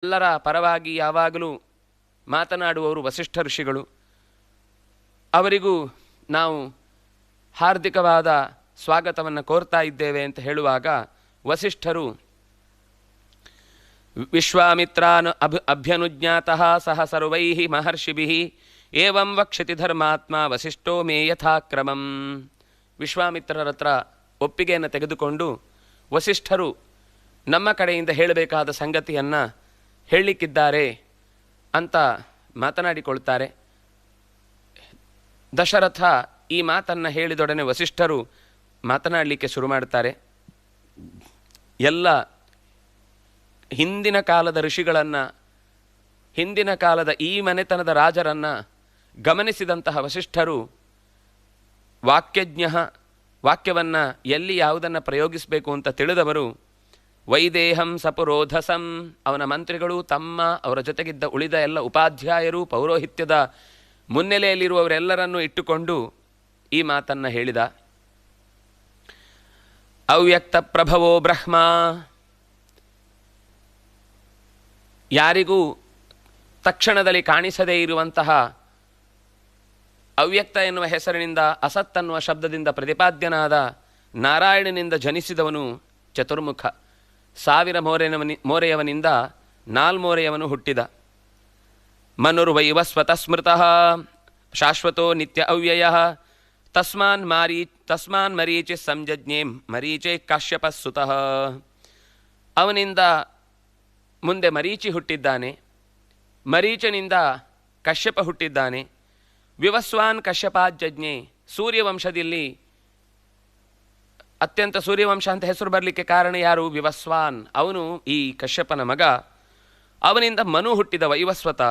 ಎಲ್ಲರ ಪರವಾಗಿ ಯಾವಾಗಲೂ ಮಾತನಾಡುವವರು ವಸಿಷ್ಠ ಋಷಿಗಳು. ಅವರಿಗೂ ನಾವು ಹಾರ್ದಿಕವಾದ ಸ್ವಾಗತವನ್ನು ಕೋರ್ತಾ ಇದ್ದೇವೆ ಅಂತ ಹೇಳುವಾಗ ವಸಿಷ್ಠರು ವಿಶ್ವಾಮಿತ್ರಾನ್ ಅಭ್ಯನುಜ್ಞಾತಃ ಸಹ ಸರ್ವೈಃ ಮಹರ್ಷಿಭಿಃ ಏವಂ ವಕ್ಷತಿ ಧರ್ಮಾತ್ಮ ವಸಿಷ್ಠೋ ಮೇ ಯಥಾಕ್ರಮಂ. ವಿಶ್ವಾಮಿತ್ರರ ಹತ್ರ ಒಪ್ಪಿಗೆಯನ್ನು ತೆಗೆದುಕೊಂಡು ವಸಿಷ್ಠರು ನಮ್ಮ ಕಡೆಯಿಂದ ಹೇಳಬೇಕಾದ ಸಂಗತಿಯನ್ನು ಹೇಳಲಿಕ್ಕಿದ್ದಾರೆ ಅಂತ ಮಾತನಾಡಿಕೊಳ್ತಾರೆ. ದಶರಥ ಈ ಮಾತನ್ನು ಹೇಳಿದೊಡನೆ ವಸಿಷ್ಠರು ಮಾತನಾಡಲಿಕ್ಕೆ ಶುರು ಮಾಡ್ತಾರೆ. ಎಲ್ಲ ಹಿಂದಿನ ಕಾಲದ ಋಷಿಗಳನ್ನು, ಹಿಂದಿನ ಕಾಲದ ಈ ಮನೆತನದ ರಾಜರನ್ನು ಗಮನಿಸಿದಂತಹ ವಸಿಷ್ಠರು ವಾಕ್ಯವನ್ನು ಎಲ್ಲಿ ಯಾವುದನ್ನು ಪ್ರಯೋಗಿಸಬೇಕು ಅಂತ ತಿಳಿದವರು ವೈದೇಹಂ ಸಪುರೋಧಸಂ, ಅವನ ಮಂತ್ರಿಗಳು, ಅವರ ಜೊತೆಗಿದ್ದ ಉಳಿದ ಎಲ್ಲ ಉಪಾಧ್ಯಾಯರು, ಪೌರೋಹಿತ್ಯದ ಮುನ್ನೆಲೆಯಲ್ಲಿರುವವರೆಲ್ಲರನ್ನೂ ಇಟ್ಟುಕೊಂಡು ಈ ಮಾತನ್ನು ಹೇಳಿದ. ಅವ್ಯಕ್ತ ಪ್ರಭವೋ ಬ್ರಹ್ಮ, ಯಾರಿಗೂ ತಕ್ಷಣದಲ್ಲಿ ಕಾಣಿಸದೇ ಇರುವಂತಹ ಅವ್ಯಕ್ತ ಎನ್ನುವ ಹೆಸರಿನಿಂದ ಅಸತ್ ಅನ್ನುವ ಶಬ್ದದಿಂದ ಪ್ರತಿಪಾದ್ಯನಾದ ನಾರಾಯಣನಿಂದ ಜನಿಸಿದವನು ಚತುರ್ಮುಖ. 1000 ಮೋರೆಯವನಿಂದ 4 ಮೋರೆಯವನು ಹುಟ್ಟಿದ. ಮನುರ್ವೈವ ಸ್ವತಃ ಸ್ಮೃತಃ ಶಾಶ್ವತೋ ನಿತ್ಯ ಅವ್ಯಯಃ ತಸ್ಮಾನ್ ಮರೀಚಿ ಸಂಜಜ್ಞೆ ಮರೀಚೆ ಕಾಶ್ಯಪ ಸುತಃ. ಅವನಿಂದ ಮುಂದೆ ಮರೀಚಿ ಹುಟ್ಟಿದ್ದಾನೆ, ಮರೀಚನಿಂದ ಕಶ್ಯಪ ಹುಟ್ಟಿದ್ದಾನೆ. ವಿವಸ್ವಾನ್ ಕಶ್ಯಪಾಜ್ಞೆ, ಸೂರ್ಯವಂಶದಲ್ಲಿ ಅತ್ಯಂತ ಸೂರ್ಯವಂಶ ಅಂತ ಹೆಸರು ಬರಲಿಕ್ಕೆ ಕಾರಣ ಯಾರು? ವಿವಸ್ವಾನ್. ಅವನು ಈ ಕಶ್ಯಪನ ಮಗ. ಅವನಿಂದ ಮನು ಹುಟ್ಟಿದ ವೈವಸ್ವತ.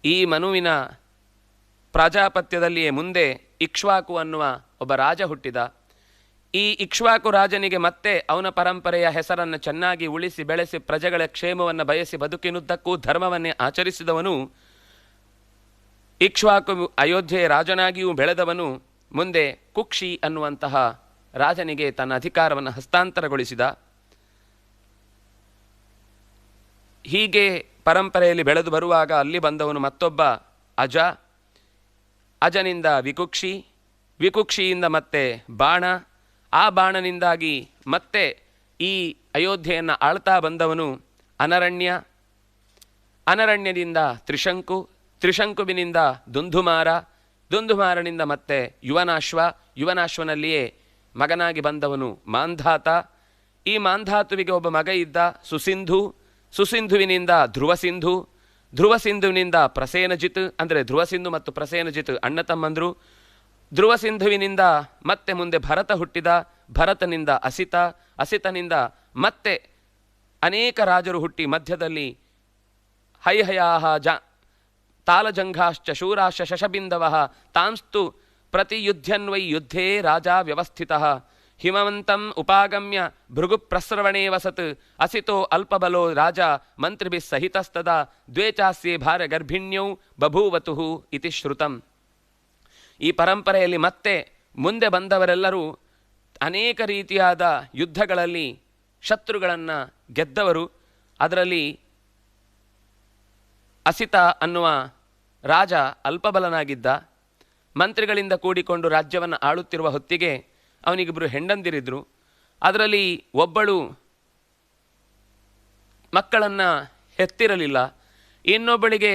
ಈ ಮನುವಿನ ಪ್ರಾಜಾಪತ್ಯದಲ್ಲಿಯೇ ಮುಂದೆ ಇಕ್ಷ್ವಾಕು ಅನ್ನುವ ಒಬ್ಬ ರಾಜ ಹುಟ್ಟಿದ. ಈ ಇಕ್ಷ್ವಾಕು ರಾಜನಿಗೆ ಮತ್ತೆ ಅವನ ಪರಂಪರೆಯ ಹೆಸರನ್ನು ಚೆನ್ನಾಗಿ ಉಳಿಸಿ ಬೆಳೆಸಿ ಪ್ರಜೆಗಳ ಕ್ಷೇಮವನ್ನು ಬಯಸಿ ಬದುಕಿನುದ್ದಕ್ಕೂ ಧರ್ಮವನ್ನೇ ಆಚರಿಸಿದವನು ಇಕ್ಷ್ವಾಕು. ಅಯೋಧ್ಯೆಯ ರಾಜನಾಗಿಯೂ ಬೆಳೆದವನು ಮುಂದೆ ಕುಕ್ಷಿ ಅನ್ನುವಂತಹ ರಾಜನಿಗೆ ತನ್ನ ಅಧಿಕಾರವನ್ನು ಹಸ್ತಾಂತರಗೊಳಿಸಿದ. ಹೀಗೆ ಪರಂಪರೆಯಲ್ಲಿ ಬೆಳೆದು ಬರುವಾಗ ಅಲ್ಲಿ ಬಂದವನು ಮತ್ತೊಬ್ಬ ಅಜ, ಅಜನಿಂದ ವಿಕುಕ್ಷಿ, ವಿಕುಕ್ಷಿಯಿಂದ ಮತ್ತೆ ಬಾಣ, ಆ ಬಾಣನಿಂದಾಗಿ ಮತ್ತೆ ಈ ಅಯೋಧ್ಯೆಯನ್ನು ಆಳ್ತಾ ಬಂದವನು ಅನರಣ್ಯ, ಅನರಣ್ಯದಿಂದ ತ್ರಿಶಂಕು, ತ್ರಿಶಂಕುವಿನಿಂದ ದುಂದುಮಾರ, ದುಂದುಮಾರನಿಂದ ಮತ್ತೆ ಯುವನಾಶ್ವ, ಯುವನಾಶ್ವನಲ್ಲಿಯೇ ಮಗನಾಗಿ ಬಂದವನು ಮಾಂಧಾತ. ಈ ಮಾಂಧಾತುವಿಗೆ ಒಬ್ಬ ಮಗ ಇದ್ದ ಸುಸಿಂಧು, ಸುಸಿಂಧುವಿನಿಂದ ಧ್ರುವಸಿಂಧು, ಧ್ರುವಸಿಂಧುವಿನಿಂದ ಪ್ರಸೇನಜಿತ್, ಅಂದರೆ ಧ್ರುವಸಿಂಧು ಮತ್ತು ಪ್ರಸೇನಜಿತ್ ಅಣ್ಣ ತಮ್ಮಂದರು. ಧ್ರುವಸಿಂಧುವಿನಿಂದ ಮತ್ತೆ ಮುಂದೆ ಭರತ ಹುಟ್ಟಿದ, ಭರತನಿಂದ ಅಸಿತ, ಅಸಿತನಿಂದ ಮತ್ತೆ ಅನೇಕ ರಾಜರು ಹುಟ್ಟಿ ಮಧ್ಯದಲ್ಲಿ ಹೈಹಯಾಹ ತಾಲಜಂಘಾಶ್ಚ ಶೂರಾಶ್ಚ ಶಶಬಿಂದವಃ ತಾಂಸ್ತು ಪ್ರತಿಯುಧ್ಯನ್ವೈ ಯುದ್ಧೇ ರಾಜ ವ್ಯವಸ್ಥಿತಃ ಹಿಮವಂತಂ ಉಪಾಗಮ್ಯ ಭೃಗುಪ್ರಸ್ರವಣೇ ವಸತ್ ಅಸಿತೋ ಅಲ್ಪಬಲೋ ರಾಜ ಮಂತ್ರಿಭಿಃ ಸಹಿತಸ್ತದಾ ದ್ವೇ ಚಾಸ್ಯೇ ಭಾರಗರ್ಭಿಣ್ಯೌ ಬಭೂವತುಃ ಇತಿ ಶ್ರುತಂ. ಈ ಪರಂಪರೆಯಲ್ಲಿ ಮತ್ತೆ ಮುಂದೆ ಬಂದವರೆಲ್ಲರೂ ಅನೇಕ ರೀತಿಯಾದ ಯುದ್ಧಗಳಲ್ಲಿ ಶತ್ರುಗಳನ್ನು ಗೆದ್ದವರು. ಅದರಲ್ಲಿ ಅಸಿತ ಅನ್ನುವ ರಾಜ ಅಲ್ಪಬಲನಾಗಿದ್ದ. ಮಂತ್ರಿಗಳಿಂದ ಕೂಡಿಕೊಂಡು ರಾಜ್ಯವನ್ನು ಆಳುತ್ತಿರುವ ಹೊತ್ತಿಗೆ ಅವನಿಗಿಬ್ಬರು ಹೆಂಡಂದಿರಿದ್ರು. ಅದರಲ್ಲಿ ಒಬ್ಬಳು ಮಕ್ಕಳನ್ನು ಹೆತ್ತಿರಲಿಲ್ಲ, ಇನ್ನೊಬ್ಬಳಿಗೆ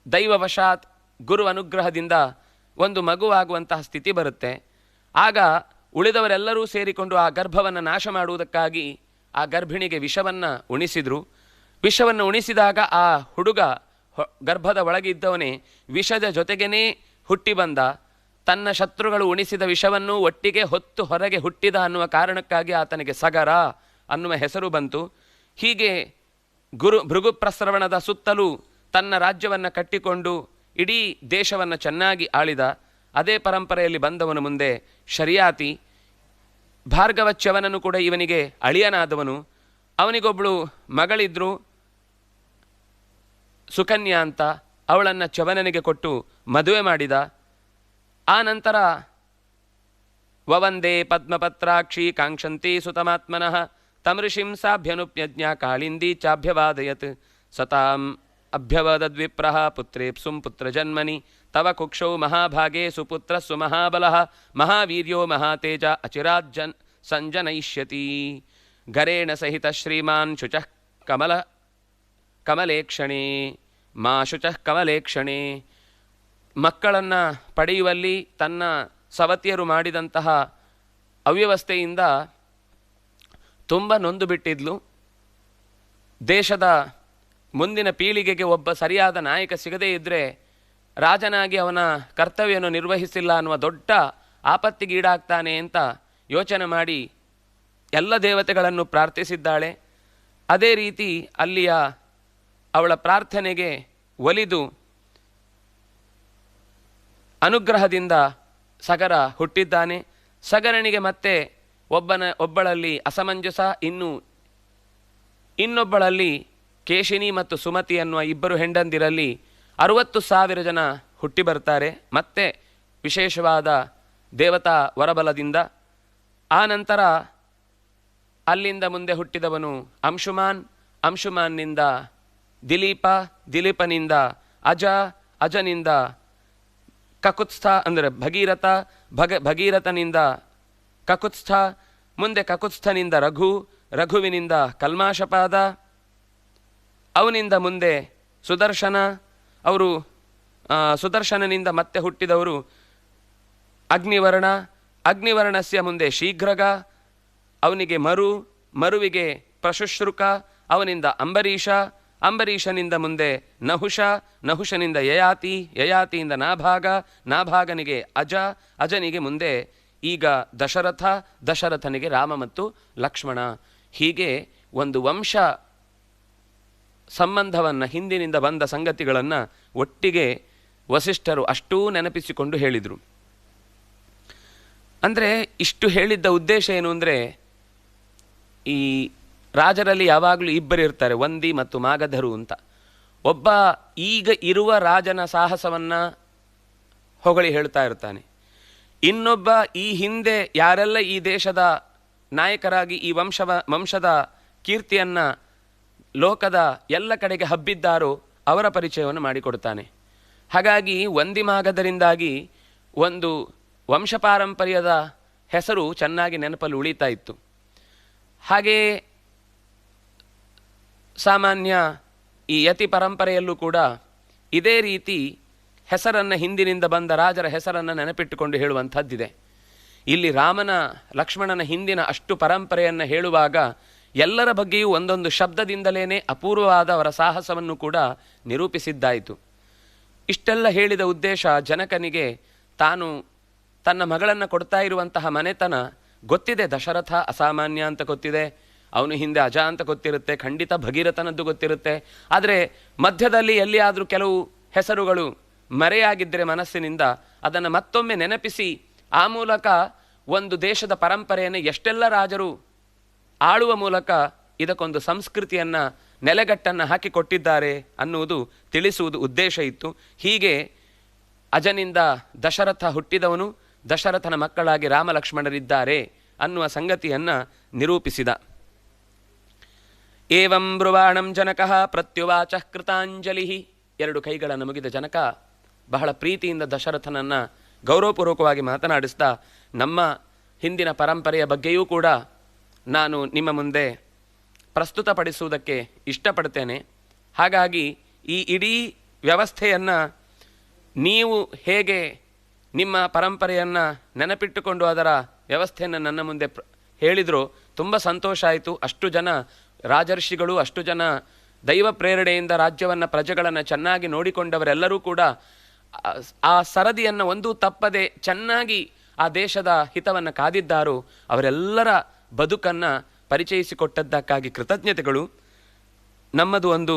ದೈವವಶಾತ್ ಗುರು ಅನುಗ್ರಹದಿಂದ ಒಂದು ಮಗುವಾಗುವಂತಹ ಸ್ಥಿತಿ ಬರುತ್ತೆ. ಆಗ ಉಳಿದವರೆಲ್ಲರೂ ಸೇರಿಕೊಂಡು ಆ ಗರ್ಭವನ್ನು ನಾಶ ಮಾಡುವುದಕ್ಕಾಗಿ ಆ ಗರ್ಭಿಣಿಗೆ ವಿಷವನ್ನು ಉಣಿಸಿದರು. ವಿಷವನ್ನು ಉಣಿಸಿದಾಗ ಆ ಹುಡುಗ ಗರ್ಭದ ಒಳಗಿದ್ದವನೇ ವಿಷದ ಜೊತೆಗೇ ಹುಟ್ಟಿ ಬಂದ. ತನ್ನ ಶತ್ರುಗಳು ಉಣಿಸಿದ ವಿಷವನ್ನು ಒಟ್ಟಿಗೆ ಹೊತ್ತು ಹೊರಗೆ ಹುಟ್ಟಿದ ಅನ್ನುವ ಕಾರಣಕ್ಕಾಗಿ ಆತನಿಗೆ ಸಗರ ಅನ್ನುವ ಹೆಸರು ಬಂತು. ಹೀಗೆ ಭೃಗುಪ್ರಸ್ರವಣದ ಸುತ್ತಲೂ ತನ್ನ ರಾಜ್ಯವನ್ನು ಕಟ್ಟಿಕೊಂಡು ಇಡೀ ದೇಶವನ್ನು ಚೆನ್ನಾಗಿ ಆಳಿದ. ಅದೇ ಪರಂಪರೆಯಲ್ಲಿ ಬಂದವನು ಮುಂದೆ ಶರ್ಯಾತಿ. ಭಾರ್ಗವಚ್ಯವನನು ಕೂಡ ಇವನಿಗೆ ಅಳಿಯನಾದವನು. ಅವನಿಗೊಬ್ಬಳು ಮಗಳಿದ್ರು ಸುಕನ್ಯಾ ಅಂತ. ಅವಳನ್ನು ಚ್ಯವನನಿಗೆ ಕೊಟ್ಟು ಮದುವೆ ಮಾಡಿದ. ಆ ನಂತರ ವವಂದೇ ಪದ್ಮಪತ್ರಾಕ್ಷಿ ಕಾಂಕ್ಷಂತಿ ಸುತಮಾತ್ಮನಃ ತಮೃಷಿಂ ಸಾಭ್ಯನುಪ್ಯಜ್ಞ ಕಾಳಿಂದಿ ಚಾಭ್ಯವಾದಯತ್ ಸತಾಂ ಅಭ್ಯವದದ್ವಿಪ್ರಃ ಪುತ್ರೇಪ್ಸುಂ ಪುತ್ರಜನ್ಮನಿ ತವ ಕುಕ್ಷೌ ಮಹಾಭಾಗೇ ಸುಪುತ್ರಸ್ಸು ಮಹಾಬಲಃ ಮಹಾವೀರ್ಯೋ ಮಹಾತೇಜ ಅಚಿರಾಜ್ಜನ್ ಸಂಜನಯಿಷ್ಯತಿ ಗರೇಣ ಸಹಿತ ಶ್ರೀಮಾನ್ ಶುಚಃ ಕಮಲೇಕ್ಷಣೆ ಮಾ ಶುಚಃ ಕಮಲೇಕ್ಷಣೆ. ಮಕ್ಕಳನ್ನು ಪಡೆಯುವಲ್ಲಿ ತನ್ನ ಸವತಿಯರು ಮಾಡಿದಂತಹ ಅವ್ಯವಸ್ಥೆಯಿಂದ ತುಂಬ ನೊಂದು ಬಿಟ್ಟಿದ್ಲು. ದೇಶದ ಮುಂದಿನ ಪೀಳಿಗೆಗೆ ಒಬ್ಬ ಸರಿಯಾದ ನಾಯಕ ಸಿಗದೇ ಇದ್ದರೆ ರಾಜನಾಗಿ ಅವನ ಕರ್ತವ್ಯವನ್ನು ನಿರ್ವಹಿಸಿಲ್ಲ ಅನ್ನುವ ದೊಡ್ಡ ಆಪತ್ತಿಗೀಡಾಗ್ತಾನೆ ಅಂತ ಯೋಚನೆ ಮಾಡಿ ಎಲ್ಲ ದೇವತೆಗಳನ್ನು ಪ್ರಾರ್ಥಿಸಿದ್ದಾಳೆ. ಅದೇ ರೀತಿ ಅಲ್ಲಿಯ ಅವಳ ಪ್ರಾರ್ಥನೆಗೆ ಒಲಿದು ಅನುಗ್ರಹದಿಂದ ಸಗರ ಹುಟ್ಟಿದ್ದಾನೆ. ಸಗರನಿಗೆ ಮತ್ತೆ ಒಬ್ಬಳಲ್ಲಿ ಅಸಮಂಜಸ, ಇನ್ನೊಬ್ಬಳಲ್ಲಿ ಕೇಶಿನಿ ಮತ್ತು ಸುಮತಿ ಅನ್ನುವ ಇಬ್ಬರು ಹೆಂಡಂದಿರಲ್ಲಿ 60,000 ಜನ ಹುಟ್ಟಿ ಬರ್ತಾರೆ ಮತ್ತೆ ವಿಶೇಷವಾದ ದೇವತಾ ವರಬಲದಿಂದ. ಆ ನಂತರ ಅಲ್ಲಿಂದ ಮುಂದೆ ಹುಟ್ಟಿದವನು ಅಂಶುಮಾನ್, ಅಂಶುಮಾನ್ನಿಂದ ದಿಲೀಪ, ದಿಲೀಪನಿಂದ ಅಜ, ಅಜನಿಂದ ಕಕುತ್ಸ್ಥ ಅಂದರೆ ಭಗೀರಥ, ಭಗೀರಥನಿಂದ ಕಕುತ್ಸ್ಥ, ಮುಂದೆ ಕಕುತ್ಸ್ಥನಿಂದ ರಘು, ರಘುವಿನಿಂದ ಕಲ್ಮಾಶಪಾದ, ಅವನಿಂದ ಮುಂದೆ ಸುದರ್ಶನ, ಅವರು ಸುದರ್ಶನನಿಂದ ಮತ್ತೆ ಹುಟ್ಟಿದವರು ಅಗ್ನಿವರ್ಣ, ಅಗ್ನಿವರ್ಣಸ್ಯ ಮುಂದೆ ಶೀಘ್ರಗ, ಅವನಿಗೆ ಮರು, ಮರುವಿಗೆ ಪ್ರಶುಶ್ರುಕ, ಅವನಿಂದ ಅಂಬರೀಷ, ಅಂಬರೀಷನಿಂದ ಮುಂದೆ ನಹುಷ, ನಹುಷನಿಂದ ಯಯಾತಿ, ಯಯಾತಿಯಿಂದ ನಾಭಾಗ, ನಾಭಾಗನಿಗೆ ಅಜ, ಅಜನಿಗೆ ಮುಂದೆ ಈಗ ದಶರಥ, ದಶರಥನಿಗೆ ರಾಮ ಮತ್ತು ಲಕ್ಷ್ಮಣ. ಹೀಗೆ ಒಂದು ವಂಶ ಸಂಬಂಧವನ್ನು, ಹಿಂದಿನಿಂದ ಬಂದ ಸಂಗತಿಗಳನ್ನು ಒಟ್ಟಿಗೆ ವಸಿಷ್ಠರು ಅಷ್ಟೂ ನೆನಪಿಸಿಕೊಂಡು ಹೇಳಿದರು. ಅಂದರೆ ಇಷ್ಟು ಹೇಳಿದ್ದ ಉದ್ದೇಶ ಏನು ಅಂದರೆ, ಈ ರಾಜರಲ್ಲಿ ಯಾವಾಗಲೂ ಇಬ್ಬರು ಇರ್ತಾರೆ, ವಂದಿ ಮತ್ತು ಮಾಗಧರು ಅಂತ. ಒಬ್ಬ ಈಗ ಇರುವ ರಾಜನ ಸಾಹಸವನ್ನು ಹೊಗಳಿ ಹೇಳ್ತಾ ಇರ್ತಾನೆ, ಇನ್ನೊಬ್ಬ ಈ ಹಿಂದೆ ಯಾರೆಲ್ಲ ಈ ದೇಶದ ನಾಯಕರಾಗಿ ಈ ವಂಶದ ಕೀರ್ತಿಯನ್ನು ಲೋಕದ ಎಲ್ಲ ಕಡೆಗೆ ಹಬ್ಬಿದ್ದಾರೋ ಅವರ ಪರಿಚಯವನ್ನು ಮಾಡಿಕೊಡ್ತಾನೆ. ಹಾಗಾಗಿ ವಂದಿ ಮಾಗಧರಿಂದಾಗಿ ಒಂದು ವಂಶಪಾರಂಪರ್ಯದ ಹೆಸರು ಚೆನ್ನಾಗಿ ನೆನಪಲ್ಲಿ ಉಳಿತಾ ಇತ್ತು. ಹಾಗೆಯೇ ಸಾಮಾನ್ಯ ಈ ಯತಿ ಪರಂಪರೆಯಲ್ಲೂ ಕೂಡ ಇದೇ ರೀತಿ ಹೆಸರನ್ನು, ಹಿಂದಿನಿಂದ ಬಂದ ರಾಜರ ಹೆಸರನ್ನು ನೆನಪಿಟ್ಟುಕೊಂಡು ಹೇಳುವಂಥದ್ದಿದೆ. ಇಲ್ಲಿ ರಾಮನ ಲಕ್ಷ್ಮಣನ ಹಿಂದಿನ ಅಷ್ಟು ಪರಂಪರೆಯನ್ನು ಹೇಳುವಾಗ ಎಲ್ಲರ ಬಗ್ಗೆಯೂ ಒಂದೊಂದು ಶಬ್ದದಿಂದಲೇ ಅಪೂರ್ವವಾದ ಅವರ ಸಾಹಸವನ್ನು ಕೂಡ ನಿರೂಪಿಸಿದ್ದಾಯಿತು. ಇಷ್ಟೆಲ್ಲ ಹೇಳಿದ ಉದ್ದೇಶ, ಜನಕನಿಗೆ ತಾನು ತನ್ನ ಮಗಳನ್ನು ಕೊಡ್ತಾ ಇರುವಂತಹ ಮನೆತನ ಗೊತ್ತಿದೆ. ದಶರಥ ಅಸಾಮಾನ್ಯ ಅಂತ ಗೊತ್ತಿದೆ, ಅವನು ಹಿಂದೆ ಅಜ ಅಂತ ಗೊತ್ತಿರುತ್ತೆ, ಖಂಡಿತ ಭಗೀರಥನದ್ದು ಗೊತ್ತಿರುತ್ತೆ. ಆದರೆ ಮಧ್ಯದಲ್ಲಿ ಎಲ್ಲಿಯಾದರೂ ಕೆಲವು ಹೆಸರುಗಳು ಮರೆಯಾಗಿದ್ದರೆ ಮನಸ್ಸಿನಿಂದ ಅದನ್ನು ಮತ್ತೊಮ್ಮೆ ನೆನಪಿಸಿ ಆ ಮೂಲಕ ಒಂದು ದೇಶದ ಪರಂಪರೆಯನ್ನು ಎಷ್ಟೆಲ್ಲ ರಾಜರು ಆಳುವ ಮೂಲಕ ಇದಕ್ಕೊಂದು ಸಂಸ್ಕೃತಿಯನ್ನು, ನೆಲೆಗಟ್ಟನ್ನು ಹಾಕಿಕೊಟ್ಟಿದ್ದಾರೆ ಅನ್ನುವುದು ತಿಳಿಸುವುದು ಉದ್ದೇಶ ಇತ್ತು. ಹೀಗೆ ಅಜನಿಂದ ದಶರಥ ಹುಟ್ಟಿದವನು, ದಶರಥನ ಮಕ್ಕಳಾಗಿ ರಾಮ ಲಕ್ಷ್ಮಣರಿದ್ದಾರೆ ಅನ್ನುವ ಸಂಗತಿಯನ್ನು ನಿರೂಪಿಸಿದ. ಏವಂ ಬ್ರುವಾಣಂ ಜನಕಃ ಪ್ರತ್ಯುವಾಚ ಕೃತಾಂಜಲಿ. 2 ಕೈಗಳನ್ನು ಮುಗಿದ ಜನಕ ಬಹಳ ಪ್ರೀತಿಯಿಂದ ದಶರಥನನ್ನು ಗೌರವಪೂರ್ವಕವಾಗಿ ಮಾತನಾಡಿಸ್ತಾ, ನಮ್ಮ ಹಿಂದಿನ ಪರಂಪರೆಯ ಬಗ್ಗೆಯೂ ಕೂಡ ನಾನು ನಿಮ್ಮ ಮುಂದೆ ಪ್ರಸ್ತುತಪಡಿಸುವುದಕ್ಕೆ ಇಷ್ಟಪಡ್ತೇನೆ. ಹಾಗಾಗಿ ಈ ಇಡೀ ವ್ಯವಸ್ಥೆಯನ್ನು ನೀವು ಹೇಗೆ ನಿಮ್ಮ ಪರಂಪರೆಯನ್ನು ನೆನಪಿಟ್ಟುಕೊಂಡು ಅದರ ವ್ಯವಸ್ಥೆಯನ್ನು ನನ್ನ ಮುಂದೆ ಹೇಳಿದರೂ ತುಂಬ ಸಂತೋಷ ಆಯಿತು. ಅಷ್ಟು ಜನ ರಾಜರ್ಷಿಗಳು, ಅಷ್ಟು ಜನ ದೈವ ಪ್ರೇರಣೆಯಿಂದ ರಾಜ್ಯವನ್ನು, ಪ್ರಜೆಗಳನ್ನು ಚೆನ್ನಾಗಿ ನೋಡಿಕೊಂಡವರೆಲ್ಲರೂ ಕೂಡ ಆ ಸರದಿಯನ್ನು ಒಂದೂ ತಪ್ಪದೆ ಚೆನ್ನಾಗಿ ಆ ದೇಶದ ಹಿತವನ್ನು ಕಾದಿದ್ದಾರೋ ಅವರೆಲ್ಲರ ಬದುಕನ್ನು ಪರಿಚಯಿಸಿಕೊಟ್ಟದ್ದಕ್ಕಾಗಿ ಕೃತಜ್ಞತೆಗಳು. ನಮ್ಮದು ಒಂದು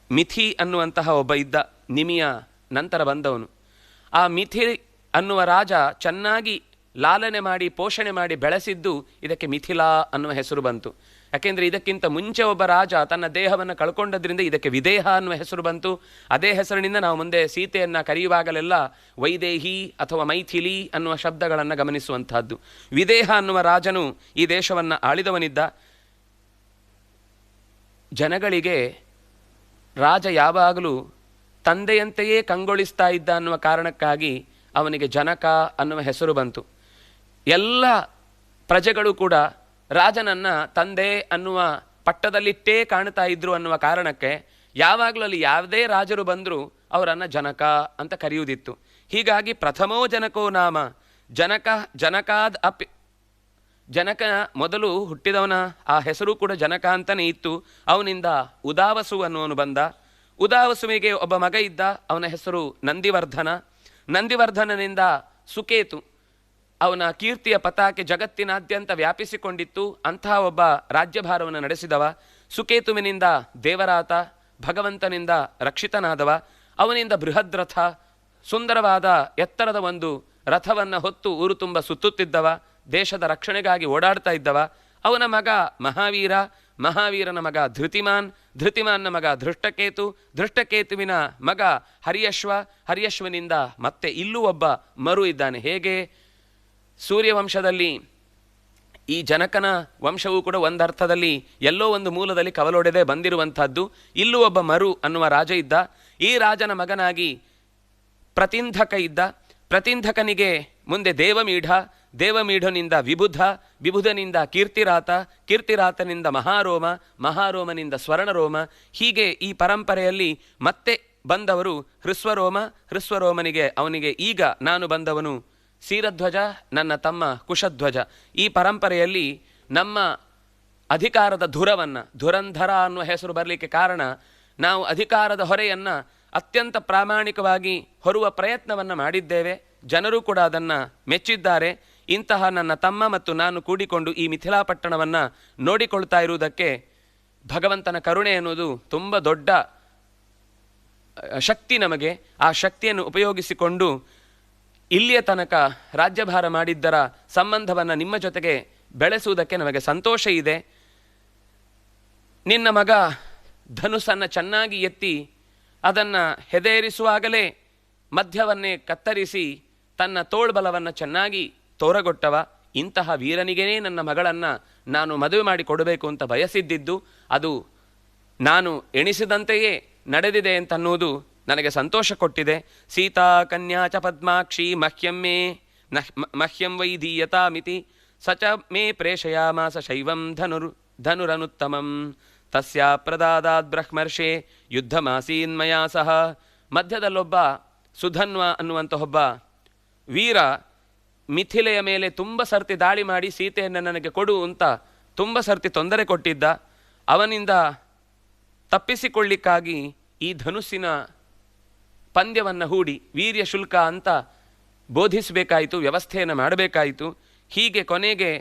ಮಿಥಿ ಅನ್ನುವಂತಹ ಒಬ್ಬ ಇದ್ದ, ನಿಮಿಯ ನಂತರ ಬಂದವನು. ಆ ಮಿಥಿ ಅನ್ನುವ ರಾಜ ಚೆನ್ನಾಗಿ ಲಾಲನೆ ಮಾಡಿ ಪೋಷಣೆ ಮಾಡಿ ಬೆಳೆಸಿದ್ದು ಇದಕ್ಕೆ ಮಿಥಿಲಾ ಅನ್ನುವ ಹೆಸರು ಬಂತು. ಯಾಕೆಂದರೆ ಇದಕ್ಕಿಂತ ಮುಂಚೆ ಒಬ್ಬ ರಾಜ ತನ್ನ ದೇಹವನ್ನು ಕಳ್ಕೊಂಡದ್ರಿಂದ ಇದಕ್ಕೆ ವಿದೇಹ ಅನ್ನುವ ಹೆಸರು ಬಂತು. ಅದೇ ಹೆಸರಿನಿಂದ ನಾವು ಮುಂದೆ ಸೀತೆಯನ್ನು ಕರೆಯುವಾಗಲೆಲ್ಲ ವೈದೇಹಿ ಅಥವಾ ಮೈಥಿಲಿ ಅನ್ನುವ ಶಬ್ದಗಳನ್ನು ಗಮನಿಸುವಂತಹದ್ದು. ವಿದೇಹ ಅನ್ನುವ ರಾಜನು ಈ ದೇಶವನ್ನು ಆಳಿದವನಿದ್ದ. ಜನಗಳಿಗೆ ರಾಜ ಯಾವಾಗಲೂ ತಂದೆಯಂತೆಯೇ ಕಂಗೊಳಿಸ್ತಾ ಇದ್ದ ಅನ್ನುವ ಕಾರಣಕ್ಕಾಗಿ ಅವನಿಗೆ ಜನಕ ಅನ್ನುವ ಹೆಸರು ಬಂತು. ಎಲ್ಲ ಪ್ರಜೆಗಳು ಕೂಡ ರಾಜನನ್ನು ತಂದೆ ಅನ್ನುವ ಪಟ್ಟದಲ್ಲಿಟ್ಟೇ ಕಾಣ್ತಾ ಇದ್ರು ಅನ್ನುವ ಕಾರಣಕ್ಕೆ ಯಾವಾಗಲೂ ಅಲ್ಲಿ ಯಾವುದೇ ರಾಜರು ಬಂದರೂ ಅವರನ್ನು ಜನಕ ಅಂತ ಕರೆಯುವುದಿತ್ತು. ಹೀಗಾಗಿ ಪ್ರಥಮೋ ಜನಕೋ ನಾಮ ಜನಕಾದ್ ಅಪಿ, ಜನಕ ಮೊದಲು ಹುಟ್ಟಿದವನ ಆ ಹೆಸರು ಕೂಡ ಜನಕ ಅಂತಲೇ ಇತ್ತು. ಅವನಿಂದ ಉದಾವಸು ಅನ್ನುವನು ಬಂದ. ಉದಾವಸುವಿಗೆ ಒಬ್ಬ ಮಗ ಇದ್ದ, ಅವನ ಹೆಸರು ನಂದಿವರ್ಧನ. ನಂದಿವರ್ಧನನಿಂದ ಸುಕೇತು, ಅವನ ಕೀರ್ತಿಯ ಪತಾಕೆ ಜಗತ್ತಿನಾದ್ಯಂತ ವ್ಯಾಪಿಸಿಕೊಂಡಿತ್ತು. ಅಂತಹ ಒಬ್ಬ ರಾಜ್ಯಭಾರವನ್ನು ನಡೆಸಿದವ. ಸುಕೇತುವಿನಿಂದ ದೇವರಾತ, ಭಗವಂತನಿಂದ ರಕ್ಷಿತನಾದವ. ಅವನಿಂದ ಬೃಹದ್ರಥ, ಸುಂದರವಾದ ಎತ್ತರದ ಒಂದು ರಥವನ್ನು ಹೊತ್ತು ಊರು ತುಂಬ ಸುತ್ತುತ್ತಿದ್ದವ. ದೇಶದ ರಕ್ಷಣೆಗಾಗಿ ಓಡಾಡ್ತಾ ಇದ್ದವ. ಅವನ ಮಗ ಮಹಾವೀರ, ಮಹಾವೀರನ ಮಗ ಧೃತಿಮಾನ್, ಧೃತಿಮಾನ್ನ ಮಗ ಧೃಷ್ಟಕೇತು, ಧೃಷ್ಟಕೇತುವಿನ ಮಗ ಹರ್ಯಶ್ವ, ಹರ್ಯಶ್ವನಿಂದ ಮತ್ತೆ ಇಲ್ಲೂ ಒಬ್ಬ ಮರು ಇದ್ದಾನೆ. ಹೇಗೆ ಸೂರ್ಯವಂಶದಲ್ಲಿ ಈ ಜನಕನ ವಂಶವೂ ಕೂಡ ಒಂದರ್ಥದಲ್ಲಿ ಎಲ್ಲೋ ಒಂದು ಮೂಲದಲ್ಲಿ ಕವಲೊಡೆದೇ ಬಂದಿರುವಂಥದ್ದು. ಇಲ್ಲೂ ಒಬ್ಬ ಮರು ಅನ್ನುವ ರಾಜ ಇದ್ದ. ಈ ರಾಜನ ಮಗನಾಗಿ ಪ್ರತಿಂಧಕ ಇದ್ದ. ಪ್ರತಿಂಧಕನಿಗೆ ಮುಂದೆ ದೇವಮೀಢ, ದೇವಮೀಢನಿಂದ ವಿಬುಧ, ವಿಬುಧನಿಂದ ಕೀರ್ತಿರಾತ, ಕೀರ್ತಿರಾತನಿಂದ ಮಹಾರೋಮ, ಮಹಾರೋಮನಿಂದ ಸ್ವರ್ಣರೋಮ. ಹೀಗೆ ಈ ಪರಂಪರೆಯಲ್ಲಿ ಮತ್ತೆ ಬಂದವರು ಹೃಸ್ವರೋಮ, ಹೃಸ್ವರೋಮನಿಗೆ ಅವನಿಗೆ ಈಗ ನಾನು ಬಂದವನು ಸೀರಧ್ವಜ, ನನ್ನ ತಮ್ಮ ಕುಶಧ್ವಜ. ಈ ಪರಂಪರೆಯಲ್ಲಿ ನಮ್ಮ ಅಧಿಕಾರದ ಧುರವನ್ನು, ಧುರಂಧರ ಅನ್ನುವ ಹೆಸರು ಬರಲಿಕ್ಕೆ ಕಾರಣ ನಾವು ಅಧಿಕಾರದ ಹೊರೆಯನ್ನು ಅತ್ಯಂತ ಪ್ರಾಮಾಣಿಕವಾಗಿ ಹೊರುವ ಪ್ರಯತ್ನವನ್ನು ಮಾಡಿದ್ದೇವೆ. ಜನರು ಕೂಡ ಅದನ್ನು ಮೆಚ್ಚಿದ್ದಾರೆ. ಇಂತಹ ನನ್ನ ತಮ್ಮ ಮತ್ತು ನಾನು ಕೂಡಿಕೊಂಡು ಈ ಮಿಥಿಲಾಪಟ್ಟಣವನ್ನು ನೋಡಿಕೊಳ್ತಾ ಇರುವುದಕ್ಕೆ ಭಗವಂತನ ಕರುಣೆ ಅನ್ನೋದು ತುಂಬ ದೊಡ್ಡ ಶಕ್ತಿ ನಮಗೆ. ಆ ಶಕ್ತಿಯನ್ನು ಉಪಯೋಗಿಸಿಕೊಂಡು ಇಲ್ಲಿಯ ತನಕ ರಾಜ್ಯಭಾರ ಮಾಡಿದ್ದರ ಸಂಬಂಧವನ್ನು ನಿಮ್ಮ ಜೊತೆಗೆ ಬೆಳೆಸುವುದಕ್ಕೆ ನಮಗೆ ಸಂತೋಷ ಇದೆ. ನಿನ್ನ ಮಗ ಧನುಸ್ಸನ್ನು ಚೆನ್ನಾಗಿ ಎತ್ತಿ ಅದನ್ನು ಹೆದೇರಿಸುವಾಗಲೇ ಮಧ್ಯವನ್ನೇ ಕತ್ತರಿಸಿ ತನ್ನ ತೋಳ್ಬಲವನ್ನು ಚೆನ್ನಾಗಿ ತೋರಗೊಟ್ಟವ. ಇಂತಹ ವೀರನಿಗೇ ನನ್ನ ಮಗಳನ್ನು ನಾನು ಮದುವೆ ಮಾಡಿ ಕೊಡಬೇಕು ಅಂತ ಬಯಸಿದ್ದಿದ್ದು ಅದು ನಾನು ಎಣಿಸಿದಂತೆಯೇ ನಡೆದಿದೆ ಅಂತನ್ನುವುದು ನನಗೆ ಸಂತೋಷ ಕೊಟ್ಟಿದೆ. ಸೀತಾ ಕನ್ಯಾ ಚ ಪದ್ಮಾಕ್ಷಿ ಮಹ್ಯಂ ವೈ ದೀಯತಾಮಿತಿ ಸ ಚ ಮೇ ಪ್ರೇಷಯಾಮಾಸ ಶೈವಂ ಧನುರನುತ್ತಮಂ ತಸ್ಯಾ ಪ್ರದಾದಾದ್ ಬ್ರಹ್ಮರ್ಷೆ ಯುದ್ಧಮಾಸೀನ್ಮಯಾ ಸಹ. ಮಧ್ಯದಲ್ಲೊಬ್ಬ ಸುಧನ್ವ ಅನ್ನುವಂಥ ಒಬ್ಬ ವೀರ ಮಿಥಿಲೆಯ ಮೇಲೆ ತುಂಬ ಸರ್ತಿ ದಾಳಿ ಮಾಡಿ ಸೀತೆಯನ್ನು ನನಗೆ ಕೊಡು ಅಂತ ತುಂಬ ಸರ್ತಿ ತೊಂದರೆ ಕೊಟ್ಟಿದ್ದ. ಅವನಿಂದ ತಪ್ಪಿಸಿಕೊಳ್ಳಿಕ್ಕಾಗಿ ಈ ಧನುಸ್ಸಿನ ಪಂದ್ಯವನ್ನು ಹೂಡಿ ವೀರ್ಯ ಶುಲ್ಕ ಅಂತ ಬೋಧಿಸಬೇಕಾಯಿತು, ವ್ಯವಸ್ಥೆಯನ್ನು ಮಾಡಬೇಕಾಯಿತು. ಹೀಗೆ ಕೊನೆಗೆ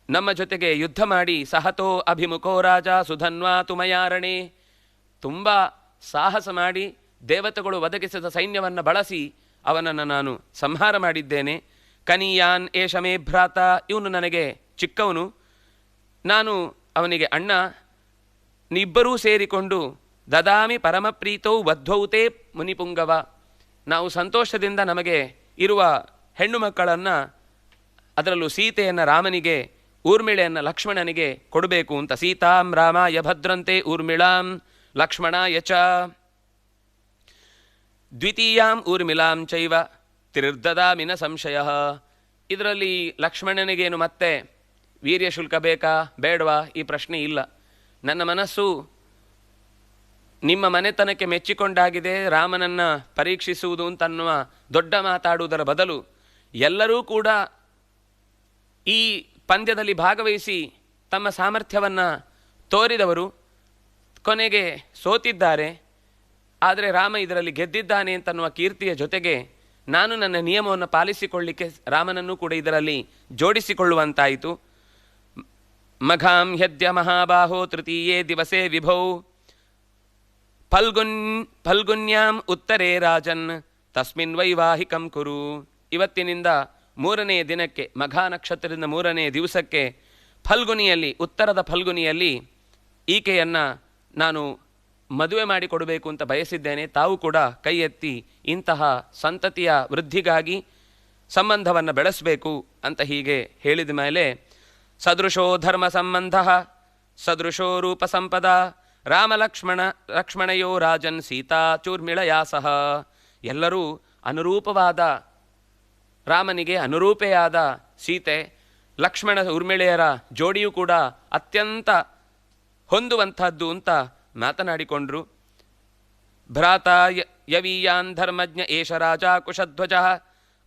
ನಮ್ಮ ಜೊತೆಗೆ ಯುದ್ಧ ಮಾಡಿ ಸಹತೋ ಅಭಿಮುಖೋ ರಾಜ ಸುಧನ್ವಾ ತುಮಯಾರಣೆ, ತುಂಬ ಸಾಹಸ ಮಾಡಿ ದೇವತೆಗಳು ಒದಗಿಸಿದ ಸೈನ್ಯವನ್ನು ಬಳಸಿ ಅವನನ್ನು ನಾನು ಸಂಹಾರ ಮಾಡಿದ್ದೇನೆ. ಕನಿಯಾನ್ ಏಷಮೇ ಭ್ರಾತ, ಇವನು ನನಗೆ ಚಿಕ್ಕವನು, ನಾನು ಅವನಿಗೆ ಅಣ್ಣ. ಇಬ್ಬರೂ ಸೇರಿಕೊಂಡು ದದಾಮಿ ಪರಮಪ್ರೀತೌ ವಧ್ವೌತೇ ಮುನಿಪುಂಗವ, ನಾವು ಸಂತೋಷದಿಂದ ನಮಗೆ ಇರುವ ಹೆಣ್ಣು ಮಕ್ಕಳನ್ನು, ಅದರಲ್ಲೂ ಸೀತೆಯನ್ನು ರಾಮನಿಗೆ, ಊರ್ಮಿಳೆಯನ್ನು ಲಕ್ಷ್ಮಣನಿಗೆ ಕೊಡಬೇಕು ಅಂತ. ಸೀತಾಂ ರಾಮಾಯ ಭದ್ರಂತೆ ಊರ್ಮಿಳಾಂ ಲಕ್ಷ್ಮಣಾಯ ಚ ದ್ವಿತೀಯಾಂ ಊರ್ಮಿಳಾಂ ಚೈವ ತ್ರಿರ್ದದಾಮಿನ ಸಂಶಯ. ಇದರಲ್ಲಿ ಲಕ್ಷ್ಮಣನಿಗೇನು ಮತ್ತೆ ವೀರ್ಯ ಶುಲ್ಕ ಬೇಕಾ ಬೇಡವಾ ಈ ಪ್ರಶ್ನೆ ಇಲ್ಲ. ನನ್ನ ಮನಸ್ಸು ನಿಮ್ಮ ಮನೆತನಕ್ಕೆ ಮೆಚ್ಚಿಕೊಂಡಾಗಿದೆ, ರಾಮನನ್ನು ಪರೀಕ್ಷಿಸುವುದು ಅಂತನ್ನುವ ದೊಡ್ಡ ಮಾತಾಡುವುದರ ಬದಲು ಎಲ್ಲರೂ ಕೂಡ ಈ ಪಂದ್ಯದಲ್ಲಿ ಭಾಗವಹಿಸಿ ತಮ್ಮ ಸಾಮರ್ಥ್ಯವನ್ನು ತೋರಿದವರು ಕೊನೆಗೆ ಸೋತಿದ್ದಾರೆ. ಆದರೆ ರಾಮ ಇದರಲ್ಲಿ ಗೆದ್ದಿದ್ದಾನೆ ಅಂತನ್ನುವ ಕೀರ್ತಿಯ ಜೊತೆಗೆ ನಾನು ನನ್ನ ನಿಯಮವನ್ನು ಪಾಲಿಸಿಕೊಳ್ಳಿಕ್ಕೆ ರಾಮನನ್ನು ಕೂಡ ಇದರಲ್ಲಿ ಜೋಡಿಸಿಕೊಳ್ಳುವಂತಾಯಿತು. ಮಘಾಂ ಹ್ಯದ್ಯ ಮಹಾಬಾಹೋ ತೃತೀಯೇ ದಿವಸೇ ವಿಭೌ ಫಲ್ಗುನ್ಯಾಂ ಉತ್ತರೇ ರಾಜನ್ ತಸ್ಮಿನ್ ವೈವಾಹಿಕಂ ಕುರು. ಇವತ್ತಿನಿಂದ 3ನೇ ದಿನಕ್ಕೆ, ಮಘಾ ನಕ್ಷತ್ರದಿಂದ 3ನೇ ದಿವಸಕ್ಕೆ ಫಲ್ಗುನಿಯಲ್ಲಿ, ಉತ್ತರದ ಫಲ್ಗುನಿಯಲ್ಲಿ ಈಕೆಯನ್ನು ನಾನು ಮದುವೆ ಮಾಡಿಕೊಡಬೇಕು ಅಂತ ಬಯಸಿದ್ದೇನೆ. ತಾವು ಕೂಡ ಕೈ ಎತ್ತಿ ಇಂತಹ ಸಂತತಿಯ ವೃದ್ಧಿಗಾಗಿ ಸಂಬಂಧವನ್ನು ಬೆಳೆಸಬೇಕು ಅಂತ ಹೀಗೆ ಹೇಳಿದ ಮೇಲೆ ಸದೃಶೋ ಧರ್ಮ ಸಂಬಂಧ ಸದೃಶೋ ರೂಪ ಸಂಪದ ಲಕ್ಷ್ಮಣಯೋ ರಾಜನ್ ಸೀತಾ ಚೂರ್ಮಿಳಯಾ ಸಹ. ಎಲ್ಲರೂ ಅನುರೂಪವಾದ ರಾಮನಿಗೆ ಅನುರೂಪೆಯಾದ ಸೀತೆ, ಲಕ್ಷ್ಮಣ ಊರ್ಮಿಳೆಯರ ಜೋಡಿಯೂ ಕೂಡ ಅತ್ಯಂತ ಹೊಂದುವಂಥದ್ದು ಅಂತ ಮಾತನಾಡಿಕೊಂಡ್ರು. ಭ್ರಾತ ಯವೀಯಾನ್ ಧರ್ಮಜ್ಞ ಏಷ ರಾಜ ಕುಶಧ್ವಜ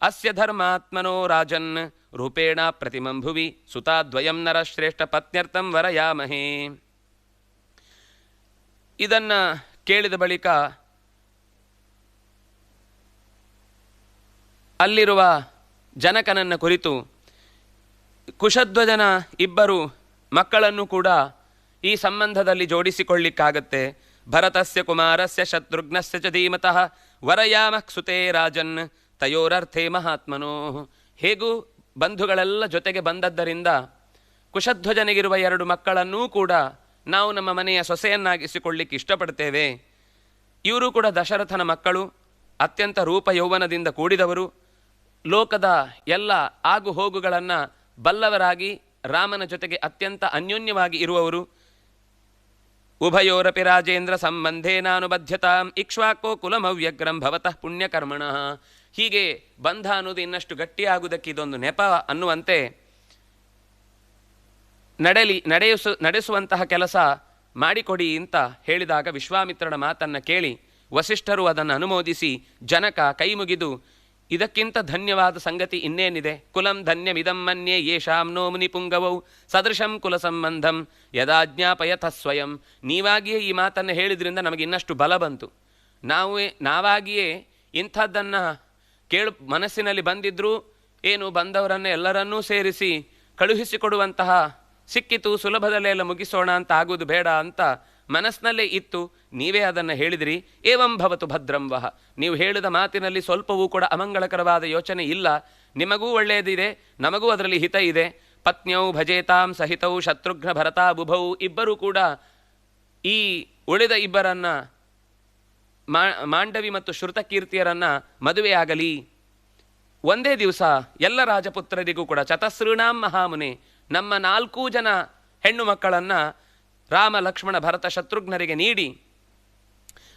ಅಸ್ಯ ಧರ್ಮಾತ್ಮನೋ ರಾಜನ್ ರೂಪೇಣ ಪ್ರತಿಮಂ ಭುವಿ ಸುತಾದ್ವಯಂ ನರಶ್ರೇಷ್ಠ ಪತ್ನ್ಯರ್ಥಂ ವರಯಾಮಹೇ. ಇದನ್ನ ಕೇಳಿದ ಬಳಿಕ ಅಲ್ಲಿರುವ ಜನಕನನ್ನ ಕುರಿತು ಕುಶಧ್ವಜನ ಇಬ್ಬರು ಮಕ್ಕಳನ್ನು ಕೂಡ ಈ ಸಂಬಂಧದಲ್ಲಿ ಜೋಡಿಸಿಕೊಳ್ಳಿಕ್ಕಾಗತ್ತೆ. ಭರತಸ್ಯ ಕುಮಾರಸ್ಯ ಶತ್ರುಘ್ನಸ್ಯ ಚ ಧೀಮತಃ ವರಯಾಮಃ ಸುತೇ ರಾಜನ್ ತಯೋರರ್ಥೇ ಮಹಾತ್ಮನೋ. ಹೇಗೂ ಬಂಧುಗಳೆಲ್ಲ ಜೊತೆಗೆ ಬಂದದ್ದರಿಂದ ಕುಶಧ್ವಜನಿಗಿರುವ 2 ಮಕ್ಕಳನ್ನೂ ಕೂಡ ನಾವು ನಮ್ಮ ಮನೆಯ ಸೊಸೆಯನ್ನಾಗಿಸಿಕೊಳ್ಳಿಕ್ಕೆ ಇಷ್ಟಪಡ್ತೇವೆ. ಇವರು ಕೂಡ ದಶರಥನ ಮಕ್ಕಳು, ಅತ್ಯಂತ ರೂಪ ಯೌವನದಿಂದ ಕೂಡಿದವರು, ಲೋಕದ ಎಲ್ಲ ಆಗು ಹೋಗುಗಳನ್ನು ಬಲ್ಲವರಾಗಿ ರಾಮನ ಜೊತೆಗೆ ಅತ್ಯಂತ ಅನ್ಯೋನ್ಯವಾಗಿ ಇರುವವರು. ಉಭಯೋರಪಿ ರಾಜೇಂದ್ರ ಸಂಬಂಧೇನಾನುಬದ್ಧತಾಂ ಇಕ್ಷ್ವಾಕೋ ಕುಲಮವ್ಯಗ್ರಂ ಭವತಃ ಪುಣ್ಯಕರ್ಮಣಃ. ಹೀಗೆ ಬಂಧ ಅನ್ನೋದು ಇನ್ನಷ್ಟು ಗಟ್ಟಿಯಾಗುವುದಕ್ಕೆ ಇದೊಂದು ನೆಪ ಅನ್ನುವಂತೆ ನಡೆಸುವಂತಹ ಕೆಲಸ ಮಾಡಿಕೊಡಿ ಅಂತ ಹೇಳಿದಾಗ ವಿಶ್ವಾಮಿತ್ರನ ಮಾತನ್ನು ಕೇಳಿ ವಸಿಷ್ಠರು ಅದನ್ನು ಅನುಮೋದಿಸಿ ಜನಕ ಕೈ ಮುಗಿದು, ಇದಕ್ಕಿಂತ ಧನ್ಯವಾದ ಸಂಗತಿ ಇನ್ನೇನಿದೆ? ಕುಲಂ ಧನ್ಯಮಿದಂ ಮನ್ಯೆ ಯೇಷಾಂ ನೋ ಮುನಿಪುಂಗವೌ ಸದೃಶಂ ಕುಲ ಸಂಬಂಧಂ ಯದಾಜ್ಞಾಪಯತಃ ಸ್ವಯಂ. ನೀವಾಗಿಯೇ ಈ ಮಾತನ್ನು ಹೇಳಿದ್ರಿಂದ ನಮಗೆ ಇನ್ನಷ್ಟು ಬಲ ಬಂತು. ನಾವಾಗಿಯೇ ಇಂಥದ್ದನ್ನು ಮನಸ್ಸಿನಲ್ಲಿ ಬಂದಿದ್ರೂ ಏನು ಬಂದವರನ್ನ ಎಲ್ಲರನ್ನೂ ಸೇರಿಸಿ ಕಳುಹಿಸಿಕೊಡುವಂತಹ ಸಿಕ್ಕಿತು, ಸುಲಭದಲ್ಲೇ ಎಲ್ಲ ಮುಗಿಸೋಣ ಅಂತ ಆಗುವುದು ಬೇಡ ಅಂತ ಮನಸ್ಸಿನಲ್ಲೇ ಇತ್ತು. ನೀವೇ ಅದನ್ನು ಹೇಳಿದಿರಿ. ಏವಂ ಭವತು ಭದ್ರಂ ವಹ. ನೀವು ಹೇಳಿದ ಮಾತಿನಲ್ಲಿ ಸ್ವಲ್ಪವೂ ಕೂಡ ಅಮಂಗಳಕರವಾದ ಯೋಚನೆ ಇಲ್ಲ. ನಿಮಗೂ ಒಳ್ಳೆಯದಿದೆ, ನಮಗೂ ಅದರಲ್ಲಿ ಹಿತ ಇದೆ. ಪತ್ನ್ಯೌ ಭಜೇತಾಂ ಸಹಿತೌ ಶತ್ರುಘ್ನ ಭರತಾ ಬುಭೌ. ಇಬ್ಬರೂ ಕೂಡ ಈ ಉಳಿದ ಇಬ್ಬರನ್ನ ಮಾಂಡವಿ ಮತ್ತು ಶ್ರುತಕೀರ್ತಿಯರನ್ನ ಮದುವೆಯಾಗಲಿ. ಒಂದೇ ದಿವಸ ಎಲ್ಲ ರಾಜಪುತ್ರರಿಗೂ ಕೂಡ ಚತಸ್ಋಣಾಂ ಮಹಾಮುನೆ, ನಮ್ಮ 4 ಜನ ಹೆಣ್ಣು ಮಕ್ಕಳನ್ನು ರಾಮ ಲಕ್ಷ್ಮಣ ಭರತ ಶತ್ರುಘ್ನರಿಗೆ ನೀಡಿ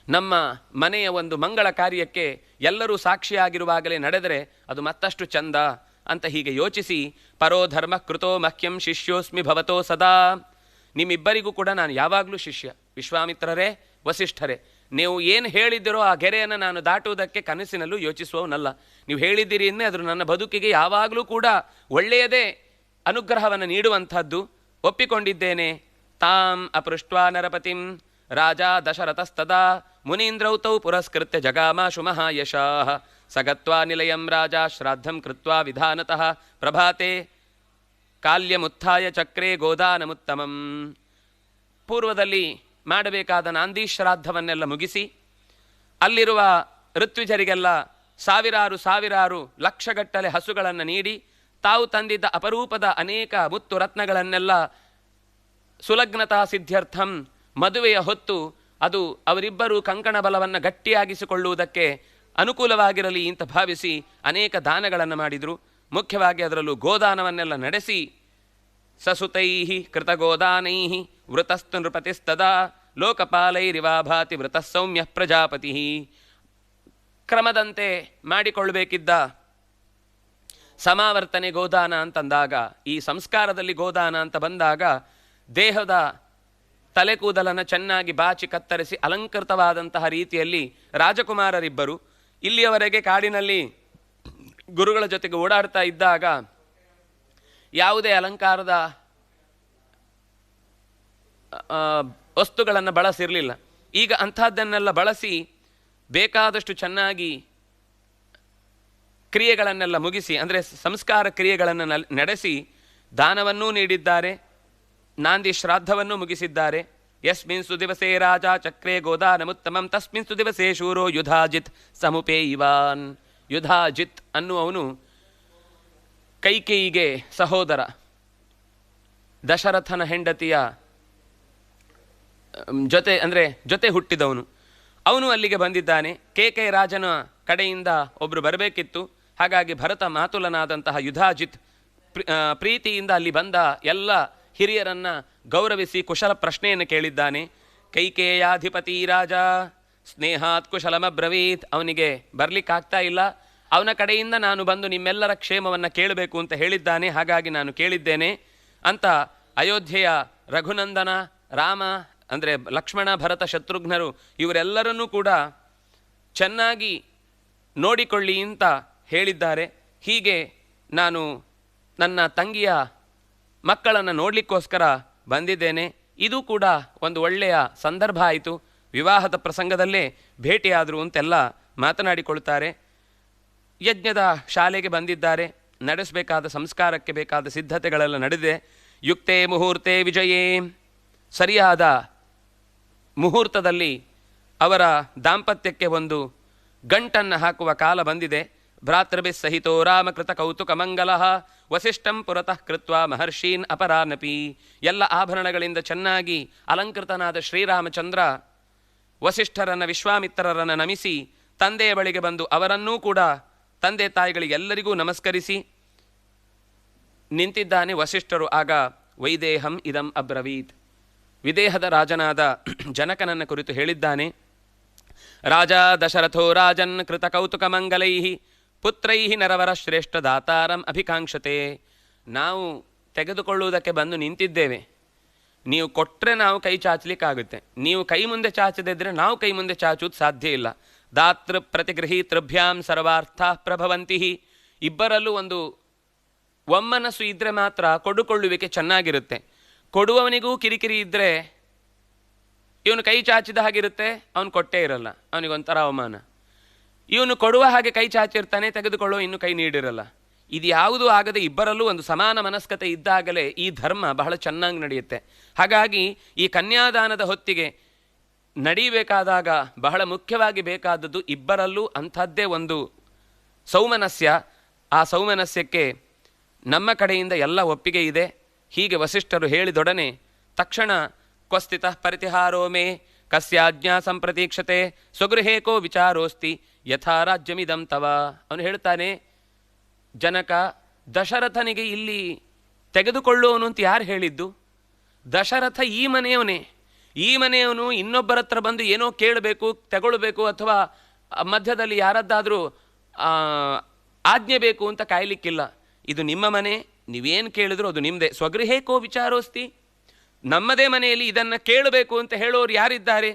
ನಮ್ಮ ಮನೆಯ ಒಂದು ಮಂಗಳ ಕಾರ್ಯಕ್ಕೆ ಎಲ್ಲರೂ ಸಾಕ್ಷಿಯಾಗಿರುವಾಗಲೇ ನಡೆದರೆ ಅದು ಮತ್ತಷ್ಟು ಚಂದ ಅಂತ ಹೀಗೆ ಯೋಚಿಸಿ, ಪರೋ ಧರ್ಮ ಕೃತೋ ಮಹ್ಯಂ ಶಿಷ್ಯೋಸ್ಮಿ ಭವತೋ ಸದಾ. ನಿಮ್ಮಿಬ್ಬರಿಗೂ ಕೂಡ ನಾನು ಯಾವಾಗಲೂ ಶಿಷ್ಯ. ವಿಶ್ವಾಮಿತ್ರರೇ, ವಸಿಷ್ಠರೇ, ನೀವು ಏನು ಹೇಳಿದ್ದೀರೋ ಆ ಗೆರೆಯನ್ನು ನಾನು ದಾಟುವುದಕ್ಕೆ ಕನಸಿನಲ್ಲೂ ಯೋಚಿಸುವವನಲ್ಲ. ನೀವು ಹೇಳಿದ್ದೀರಿ ಇನ್ನೇ ಅದು ನನ್ನ ಬದುಕಿಗೆ ಯಾವಾಗಲೂ ಕೂಡ ಒಳ್ಳೆಯದೇ ಅನುಗ್ರಹವನ್ನು ನೀಡುವಂಥದ್ದು. ಒಪ್ಪಿಕೊಂಡಿದ್ದೇನೆ. ತಾಂ ಅಪೃಷ್ಟ್ವಾ ನರಪತಿಂ ರಾಜ ದಶರಥಸ್ತದಾ ಮುನೀಂದ್ರೌತೌ ಪುರಸ್ಕೃತ್ಯ ಜಗಾಮಾಶು ಮಹಾಯಶಾಃ ಸಗತ್ವಾ ನಿಲಯಂ ರಾಜ ಶ್ರಾದ್ದಂ ಕೃತ್ವಾ ವಿಧಾನತಃ ಪ್ರಭಾತೆ ಕಾಲ್ಯಮುತ್ಥಾಯ ಚಕ್ರೇ ಗೋದಾನಮುತ್ತಮಂ. ಪೂರ್ವದಲ್ಲಿ ಮಾಡಬೇಕಾದ ನಾಂದಿ ಶ್ರಾದ್ದವನ್ನೆಲ್ಲ ಮುಗಿಸಿ ಅಲ್ಲಿರುವ ಋತ್ವಿಜರಿಗೆಲ್ಲ ಸಾವಿರಾರು ಲಕ್ಷಗಟ್ಟಲೆ ಹಸುಗಳನ್ನು ನೀಡಿ ತಾವು ತಂದಿದ್ದ ಅಪರೂಪದ ಅನೇಕ ಮುತ್ತು ರತ್ನಗಳನ್ನೆಲ್ಲ ಸುಲಗ್ನತಾ ಸಿದ್ಧ್ಯರ್ಥಂ ಮದುವೆಯ ಹೊತ್ತು ಅದು ಅವರಿಬ್ಬರೂ ಕಂಕಣ ಬಲವನ್ನು ಗಟ್ಟಿಯಾಗಿಸಿಕೊಳ್ಳುವುದಕ್ಕೆ ಅನುಕೂಲವಾಗಿರಲಿ ಅಂತ ಭಾವಿಸಿ ಅನೇಕ ದಾನಗಳನ್ನು ಮಾಡಿದರು. ಮುಖ್ಯವಾಗಿ ಅದರಲ್ಲೂ ಗೋದಾನವನ್ನೆಲ್ಲ ನಡೆಸಿ ಸಸುತೈ ಕೃತಗೋದಾನೈ ವೃತಸ್ತು ನೃಪತಿಸ್ತದಾ ಲೋಕಪಾಲೈರಿವಾಭಾತಿ ವೃತಃ ಸೌಮ್ಯ ಪ್ರಜಾಪತಿ. ಕ್ರಮದಂತೆ ಮಾಡಿಕೊಳ್ಳಬೇಕಿದ್ದ ಸಮಾವರ್ತನೆ ಗೋದಾನ ಅಂತಂದಾಗ, ಈ ಸಂಸ್ಕಾರದಲ್ಲಿ ಗೋದಾನ ಅಂತ ಬಂದಾಗ ದೇಹದ ತಲೆ ಕೂದಲನ್ನು ಚೆನ್ನಾಗಿ ಬಾಚಿ ಕತ್ತರಿಸಿ ಅಲಂಕೃತವಾದಂತಹ ರೀತಿಯಲ್ಲಿ ರಾಜಕುಮಾರರಿಬ್ಬರು ಇಲ್ಲಿಯವರೆಗೆ ಕಾಡಿನಲ್ಲಿ ಗುರುಗಳ ಜೊತೆಗೆ ಓಡಾಡ್ತಾ ಇದ್ದಾಗ ಯಾವುದೇ ಅಲಂಕಾರದ ವಸ್ತುಗಳನ್ನು ಬಳಸಿರಲಿಲ್ಲ. ಈಗ ಅಂಥದ್ದನ್ನೆಲ್ಲ ಬಳಸಿ ಬೇಕಾದಷ್ಟು ಚೆನ್ನಾಗಿ ಕ್ರಿಯೆಗಳನ್ನೆಲ್ಲ ಮುಗಿಸಿ, ಅಂದರೆ ಸಂಸ್ಕಾರ ಕ್ರಿಯೆಗಳನ್ನು ನಡೆಸಿ ದಾನವನ್ನೂ ನೀಡಿದ್ದಾರೆ, ನಾಂದಿ ಶ್ರಾದ್ದವನ್ನು ಮುಗಿಸಿದ್ದಾರೆ. ಯಸ್ಮಿನ್ ಸುದಿವಸೇ ರಾಜ ಚಕ್ರೇ ಗೋದಾನಮುತ್ತಮಂ ತಸ್ಮಿನ್ ಸುದಿವಸೇ ಶೂರೋ ಯುಧಾಜಿತ್ ಸಮುಪೇಯಿವಾನ್. ಯುಧಾಜಿತ್ ಅನ್ನುವವನು ಕೈಕೇಯಿಗೆ ಸಹೋದರ, ದಶರಥನ ಹೆಂಡತಿಯ ಜೊತೆ ಹುಟ್ಟಿದವನು. ಅವನು ಅಲ್ಲಿಗೆ ಬಂದಿದ್ದಾನೆ. ಕೇಕೈ ರಾಜನ ಕಡೆಯಿಂದ ಒಬ್ಬರು ಬರಬೇಕಿತ್ತು. ಹಾಗಾಗಿ ಭರತ ಮಾತುಲನಾದಂತಹ ಯುಧಾಜಿತ್ ಪ್ರೀತಿಯಿಂದ ಅಲ್ಲಿ ಬಂದ ಎಲ್ಲ ಹಿರಿಯರನ್ನು ಗೌರವಿಸಿ ಕುಶಲ ಪ್ರಶ್ನೆಯನ್ನು ಕೇಳಿದ್ದಾನೆ. ಕೈಕೇಯಾಧಿಪತಿ ರಾಜ ಸ್ನೇಹಾತ್ ಕುಶಲಮಬ್ರವೀತ್. ಅವನಿಗೆ ಬರಲಿಕ್ಕಾಗ್ತಾ ಇಲ್ಲ. ಅವನ ಕಡೆಯಿಂದ ನಾನು ಬಂದು ನಿಮ್ಮೆಲ್ಲರ ಕ್ಷೇಮವನ್ನು ಕೇಳಬೇಕು ಅಂತ ಹೇಳಿದ್ದಾನೆ, ಹಾಗಾಗಿ ನಾನು ಕೇಳಿದ್ದೇನೆ ಅಂತ ಅಯೋಧ್ಯೆಯ ರಘುನಂದನ, ರಾಮ ಅಂದರೆ ಲಕ್ಷ್ಮಣ, ಭರತ, ಶತ್ರುಘ್ನರು ಇವರೆಲ್ಲರನ್ನೂ ಕೂಡ ಚೆನ್ನಾಗಿ ನೋಡಿಕೊಳ್ಳಿ ಅಂತ ಹೇಳಿದ್ದಾರೆ. ಹೀಗೆ ನಾನು ನನ್ನ ತಂಗಿಯ ಮಕ್ಕಳನ್ನು ನೋಡಲಿಕ್ಕೋಸ್ಕರ ಬಂದಿದ್ದೇನೆ. ಇದು ಕೂಡ ಒಂದು ಒಳ್ಳೆಯ ಸಂದರ್ಭ ಆಯಿತು. ವಿವಾಹದ ಪ್ರಸಂಗದಲ್ಲೇ ಭೇಟಿಯಾದರು ಅಂತೆಲ್ಲ ಮಾತನಾಡಿಕೊಳ್ತಾರೆ. ಯಜ್ಞದ ಶಾಲೆಗೆ ಬಂದಿದ್ದಾರೆ. ನಡೆಸಬೇಕಾದ ಸಂಸ್ಕಾರಕ್ಕೆ ಬೇಕಾದ ಸಿದ್ಧತೆಗಳೆಲ್ಲ ನಡೆದಿದೆ. ಯುಕ್ತೆ ಮುಹೂರ್ತೆ ವಿಜಯೇ, ಸರಿಯಾದ ಮುಹೂರ್ತದಲ್ಲಿ ಅವರ ದಾಂಪತ್ಯಕ್ಕೆ ಒಂದು ಗಂಟನ್ನು ಹಾಕುವ ಕಾಲ ಬಂದಿದೆ. ಭ್ರಾತೃಭಿಃ ಸಹಿತೋ ರಾಮಕೃತ ಕೌತುಕ ಮಂಗಲ ವಸಿಷ್ಠಂ ಪುರತಃ ಕೃತ್ವ ಮಹರ್ಷೀನ್ ಅಪರಾನಪಿ. ಎಲ್ಲ ಆಭರಣಗಳಿಂದ ಚೆನ್ನಾಗಿ ಅಲಂಕೃತನಾದ ಶ್ರೀರಾಮಚಂದ್ರ ವಸಿಷ್ಠರನ್ನು, ವಿಶ್ವಾಮಿತ್ರರನ್ನು ನಮಿಸಿ ತಂದೆಯ ಬಳಿಗೆ ಬಂದು ಅವರನ್ನೂ ಕೂಡ ತಂದೆ ತಾಯಿಗಳಿಗೆಲ್ಲರಿಗೂ ನಮಸ್ಕರಿಸಿ ನಿಂತಿದ್ದಾನೆ. ವಸಿಷ್ಠರು ಆಗ ವೈದೇಹಂ ಇದಂ ಅಬ್ರವೀತ್, ವಿದೇಹದ ರಾಜನಾದ ಜನಕನನ್ನ ಕುರಿತು ಹೇಳಿದ್ದಾನೆ. ರಾಜ ದಶರಥೋ ರಾಜನ್ ಕೃತ ಕೌತುಕ ಮಂಗಲೈ ಪುತ್ರೈ ನರವರ ಶ್ರೇಷ್ಠ ದಾತಾರಂ ಅಭಿಕಾಂಕ್ಷತೆ. ನಾವು ತೆಗೆದುಕೊಳ್ಳುವುದಕ್ಕೆ ಬಂದು ನಿಂತಿದ್ದೇವೆ. ನೀವು ಕೊಟ್ಟರೆ ನಾವು ಕೈ ಚಾಚಲಿಕ್ಕಾಗುತ್ತೆ. ನೀವು ಕೈ ಮುಂದೆ ಚಾಚದಿದ್ದರೆ ನಾವು ಕೈ ಮುಂದೆ ಚಾಚುವುದು ಸಾಧ್ಯ ಇಲ್ಲ. ದಾತೃ ಪ್ರತಿಗೃಹೀತೃಭ್ಯಾಂ ಸರ್ವಾರ್ಥ ಪ್ರಭವಂತಿ. ಇಬ್ಬರಲ್ಲೂ ಒಂದು ಒಮ್ಮನಸ್ಸು ಇದ್ದರೆ ಮಾತ್ರ ಕೊಡುಕೊಳ್ಳುವಿಕೆ ಚೆನ್ನಾಗಿರುತ್ತೆ. ಕೊಡುವವನಿಗೂ ಕಿರಿಕಿರಿ ಇದ್ದರೆ ಇವನು ಕೈ ಚಾಚಿದ ಹಾಗಿರುತ್ತೆ, ಅವನು ಕೊಟ್ಟೇ ಇರಲ್ಲ, ಅವನಿಗೊಂಥರ ಅವಮಾನ. ಇವನು ಕೊಡುವ ಹಾಗೆ ಕೈ ಚಾಚಿರ್ತಾನೆ, ತೆಗೆದುಕೊಳ್ಳುವ ಇನ್ನು ಕೈ ನೀಡಿರಲ್ಲ. ಇದು ಯಾವುದೂ ಆಗದೆ ಇಬ್ಬರಲ್ಲೂ ಒಂದು ಸಮಾನ ಮನಸ್ಕತೆ ಇದ್ದಾಗಲೇ ಈ ಧರ್ಮ ಬಹಳ ಚೆನ್ನಾಗಿ ನಡೆಯುತ್ತೆ. ಹಾಗಾಗಿ ಈ ಕನ್ಯಾದಾನದ ಹೊತ್ತಿಗೆ ನಡೀಬೇಕಾದಾಗ ಬಹಳ ಮುಖ್ಯವಾಗಿ ಬೇಕಾದದ್ದು ಇಬ್ಬರಲ್ಲೂ ಅಂಥದ್ದೇ ಒಂದು ಸೌಮನಸ್ಯ. ಆ ಸೌಮನಸ್ಯಕ್ಕೆ ನಮ್ಮ ಕಡೆಯಿಂದ ಎಲ್ಲ ಒಪ್ಪಿಗೆ ಇದೆ. ಹೀಗೆ ವಸಿಷ್ಠರು ಹೇಳಿದೊಡನೆ ತಕ್ಷಣ ಕ್ವಸ್ಥಿತಃ ಪರಿತಿಹಾರೋ ಮೇ ಕಸ್ಯಾಜ್ಞಾ ಸಂಪ್ರತೀಕ್ಷತೆ ಸ್ವಗೃಹೇಕೋ ವಿಚಾರೋಸ್ತಿ ಯಥಾ ರಾಜ್ಯಮಿದಂ ತವ. ಅವನು ಹೇಳ್ತಾನೆ, ಜನಕ, ದಶರಥನಿಗೆ ಇಲ್ಲಿ ತೆಗೆದುಕೊಳ್ಳುವವನು ಅಂತ ಯಾರು ಹೇಳಿದ್ದು? ದಶರಥ ಈ ಮನೆಯವನೇ. ಈ ಮನೆಯವನು ಇನ್ನೊಬ್ಬರ ಹತ್ರ ಬಂದು ಏನೋ ಕೇಳಬೇಕು, ತಗೊಳ್ಬೇಕು, ಅಥವಾ ಮಧ್ಯದಲ್ಲಿ ಯಾರದ್ದಾದರೂ ಆಜ್ಞೆ ಬೇಕು ಅಂತ ಕಾಯಲಿಕ್ಕಿಲ್ಲ. ಇದು ನಿಮ್ಮ ಮನೆ, ನೀವೇನು ಕೇಳಿದ್ರು ಅದು ನಿಮ್ಮದೇ. ಸ್ವಗೃಹೇಕೋ ವಿಚಾರೋಸ್ತಿ, ನಮ್ಮದೇ ಮನೆಯಲ್ಲಿ ಇದನ್ನು ಕೇಳಬೇಕು ಅಂತ ಹೇಳೋರು ಯಾರಿದ್ದಾರೆ?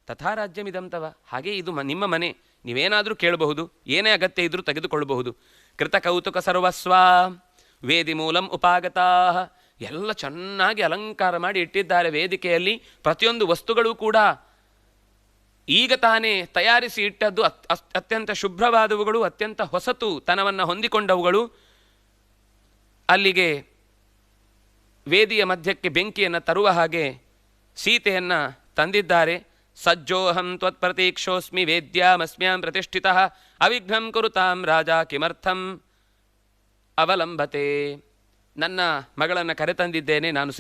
ತಥಾ ರಾಜ್ಯಮಿದಂತವ, ಹಾಗೆ ಇದು ನಿಮ್ಮ ಮನೆ, ನೀವೇನಾದರೂ ಕೇಳಬಹುದು, ಏನೇ ಅಗತ್ಯ ಇದ್ರೂ ತೆಗೆದುಕೊಳ್ಳಬಹುದು. ಕೃತ ಕೌತುಕ ಸರ್ವಸ್ವ ವೇದಿ ಮೂಲಂ ಉಪಾಗತಾ. ಎಲ್ಲ ಚೆನ್ನಾಗಿ ಅಲಂಕಾರ ಮಾಡಿ ಇಟ್ಟಿದ್ದಾರೆ ವೇದಿಕೆಯಲ್ಲಿ. ಪ್ರತಿಯೊಂದು ವಸ್ತುಗಳು ಕೂಡ ಈಗ ತಾನೇ ತಯಾರಿಸಿ ಇಟ್ಟದ್ದು, ಅತ್ಯಂತ ಶುಭ್ರವಾದವುಗಳು, ಅತ್ಯಂತ ಹೊಸತು ತನವನ್ನು ಹೊಂದಿಕೊಂಡವುಗಳು. ಅಲ್ಲಿಗೆ ವೇದಿಯ ಮಧ್ಯಕ್ಕೆ ಬೆಂಕಿಯನ್ನು ತರುವ ಹಾಗೆ ಸೀತೆಯನ್ನು ತಂದಿದ್ದಾರೆ. ಸಜ್ಜೋಹಂ ತ್ವತ್ಪ್ರತೀಕ್ಷೋಸ್ಮಿ ವೇದ್ಯಾಮಸ್ಮ್ಯಾಂ ಪ್ರತಿಷ್ಠಿತಃ ಅವಿಘ್ನಂ ಕುರುತಾಂ ರಾಜ ಕಿಮರ್ಥಂ ಅವಲಂಬತೆ. ನನ್ನ ಮಗಳನ್ನು ಕರೆತಂದಿದ್ದೇನೆ, ನಾನು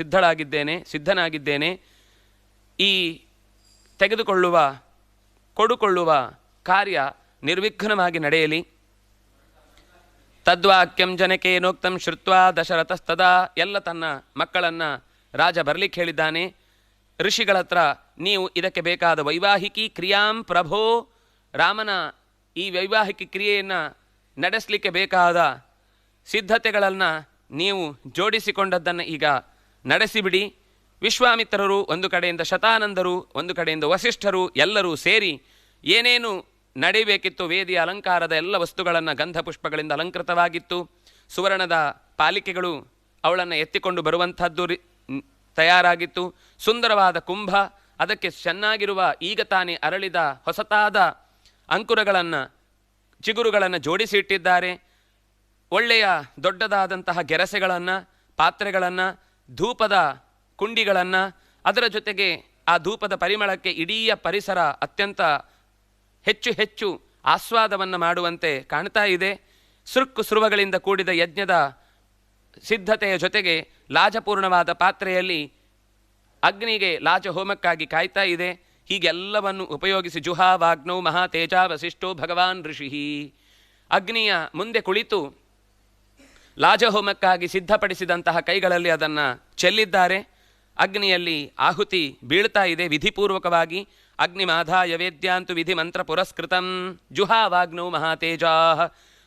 ಸಿದ್ಧನಾಗಿದ್ದೇನೆ. ಈ ಕೊಡುಕೊಳ್ಳುವ ಕಾರ್ಯ ನಿರ್ವಿಘ್ನವಾಗಿ ನಡೆಯಲಿ. ತದ್ವಾಕ್ಯಂ ಜನಕೇನೋಕ್ತಂ ಶ್ರುತ್ವಾ ದಶರಥಸ್ತದಾ. ಎಲ್ಲ ತನ್ನ ಮಕ್ಕಳನ್ನು ರಾಜ ಬರಲಿಕ್ಕೆ ಹೇಳಿದ್ದಾನೆ. ಋಷಿಗಳ ಹತ್ರ ನೀವು ಇದಕ್ಕೆ ಬೇಕಾದ ವೈವಾಹಿಕಿ ಕ್ರಿಯಾಂ ಪ್ರಭೋ, ರಾಮನ ಈ ವೈವಾಹಿಕ ಕ್ರಿಯೆಯನ್ನು ನಡೆಸಲಿಕ್ಕೆ ಬೇಕಾದ ಸಿದ್ಧತೆಗಳನ್ನು ನೀವು ಜೋಡಿಸಿಕೊಂಡದ್ದನ್ನು ಈಗ ನಡೆಸಿಬಿಡಿ. ವಿಶ್ವಾಮಿತ್ರರು ಒಂದು ಕಡೆಯಿಂದ, ಶತಾನಂದರು ಒಂದು ಕಡೆಯಿಂದ, ವಸಿಷ್ಠರು ಎಲ್ಲರೂ ಸೇರಿ ಏನೇನು ನಡೆಯಬೇಕಿತ್ತು, ವೇದಿಯ ಅಲಂಕಾರದ ಎಲ್ಲ ವಸ್ತುಗಳನ್ನು ಗಂಧ ಪುಷ್ಪಗಳಿಂದ ಅಲಂಕೃತವಾಗಿತ್ತು. ಸುವರ್ಣದ ಪಾಲಿಕೆಗಳು ಅವಳನ್ನು ಎತ್ತಿಕೊಂಡು ಬರುವಂಥದ್ದು ತಯಾರಾಗಿತ್ತು. ಸುಂದರವಾದ ಕುಂಭ, ಅದಕ್ಕೆ ಚೆನ್ನಾಗಿರುವ ಈಗ ತಾನೇ ಅರಳಿದ ಹೊಸತಾದ ಚಿಗುರುಗಳನ್ನು ಜೋಡಿಸಿ ಇಟ್ಟಿದ್ದಾರೆ. ಒಳ್ಳೆಯ ದೊಡ್ಡದಾದಂತಹ ಗೆರಸೆಗಳನ್ನು, ಪಾತ್ರೆಗಳನ್ನು, ಧೂಪದ ಕುಂಡಿಗಳನ್ನು, ಅದರ ಜೊತೆಗೆ ಆ ಧೂಪದ ಪರಿಮಳಕ್ಕೆ ಇಡೀ ಪರಿಸರ ಅತ್ಯಂತ ಹೆಚ್ಚು ಆಸ್ವಾದವನ್ನು ಮಾಡುವಂತೆ ಕಾಣ್ತಾ ಇದೆ. ಸೃವಗಳಿಂದ ಕೂಡಿದ ಯಜ್ಞದ ಸಿದ್ಧತೆಯ ಜೊತೆಗೆ ಲಾಜಪೂರ್ಣವಾದ ಪಾತ್ರೆಯಲ್ಲಿ ಅಗ್ನಿಗೆ ಲಾಜ ಹೋಮಕ್ಕಾಗಿ ಕಾಯ್ತಾ ಇದೆ. ಹೀಗೆಲ್ಲವನ್ನು ಉಪಯೋಗಿಸಿ ಜುಹಾವಾಗ್ನೌ ಮಹಾತೇಜ ವಸಿಷ್ಠೋ ಭಗವಾನ್ ಋಷಿ ಅಗ್ನಿಯ ಮುಂದೆ ಕುಳಿತು ಲಾಜಹೋಮಕ್ಕಾಗಿ ಸಿದ್ಧಪಡಿಸಿದಂತಹ ಕೈಗಳಲ್ಲಿ ಅದನ್ನು ಚೆಲ್ಲಿದ್ದಾರೆ. ಅಗ್ನಿಯಲ್ಲಿ ಆಹುತಿ ಬೀಳ್ತಾ ಇದೆ ವಿಧಿಪೂರ್ವಕವಾಗಿ. ಅಗ್ನಿಮಾಧಾಯ ವೇದ್ಯಾಂತು ವಿಧಿ ಮಂತ್ರ ಪುರಸ್ಕೃತಂ ಜುಹಾವಾಗ್ನೌ ಮಹಾತೇಜಾ.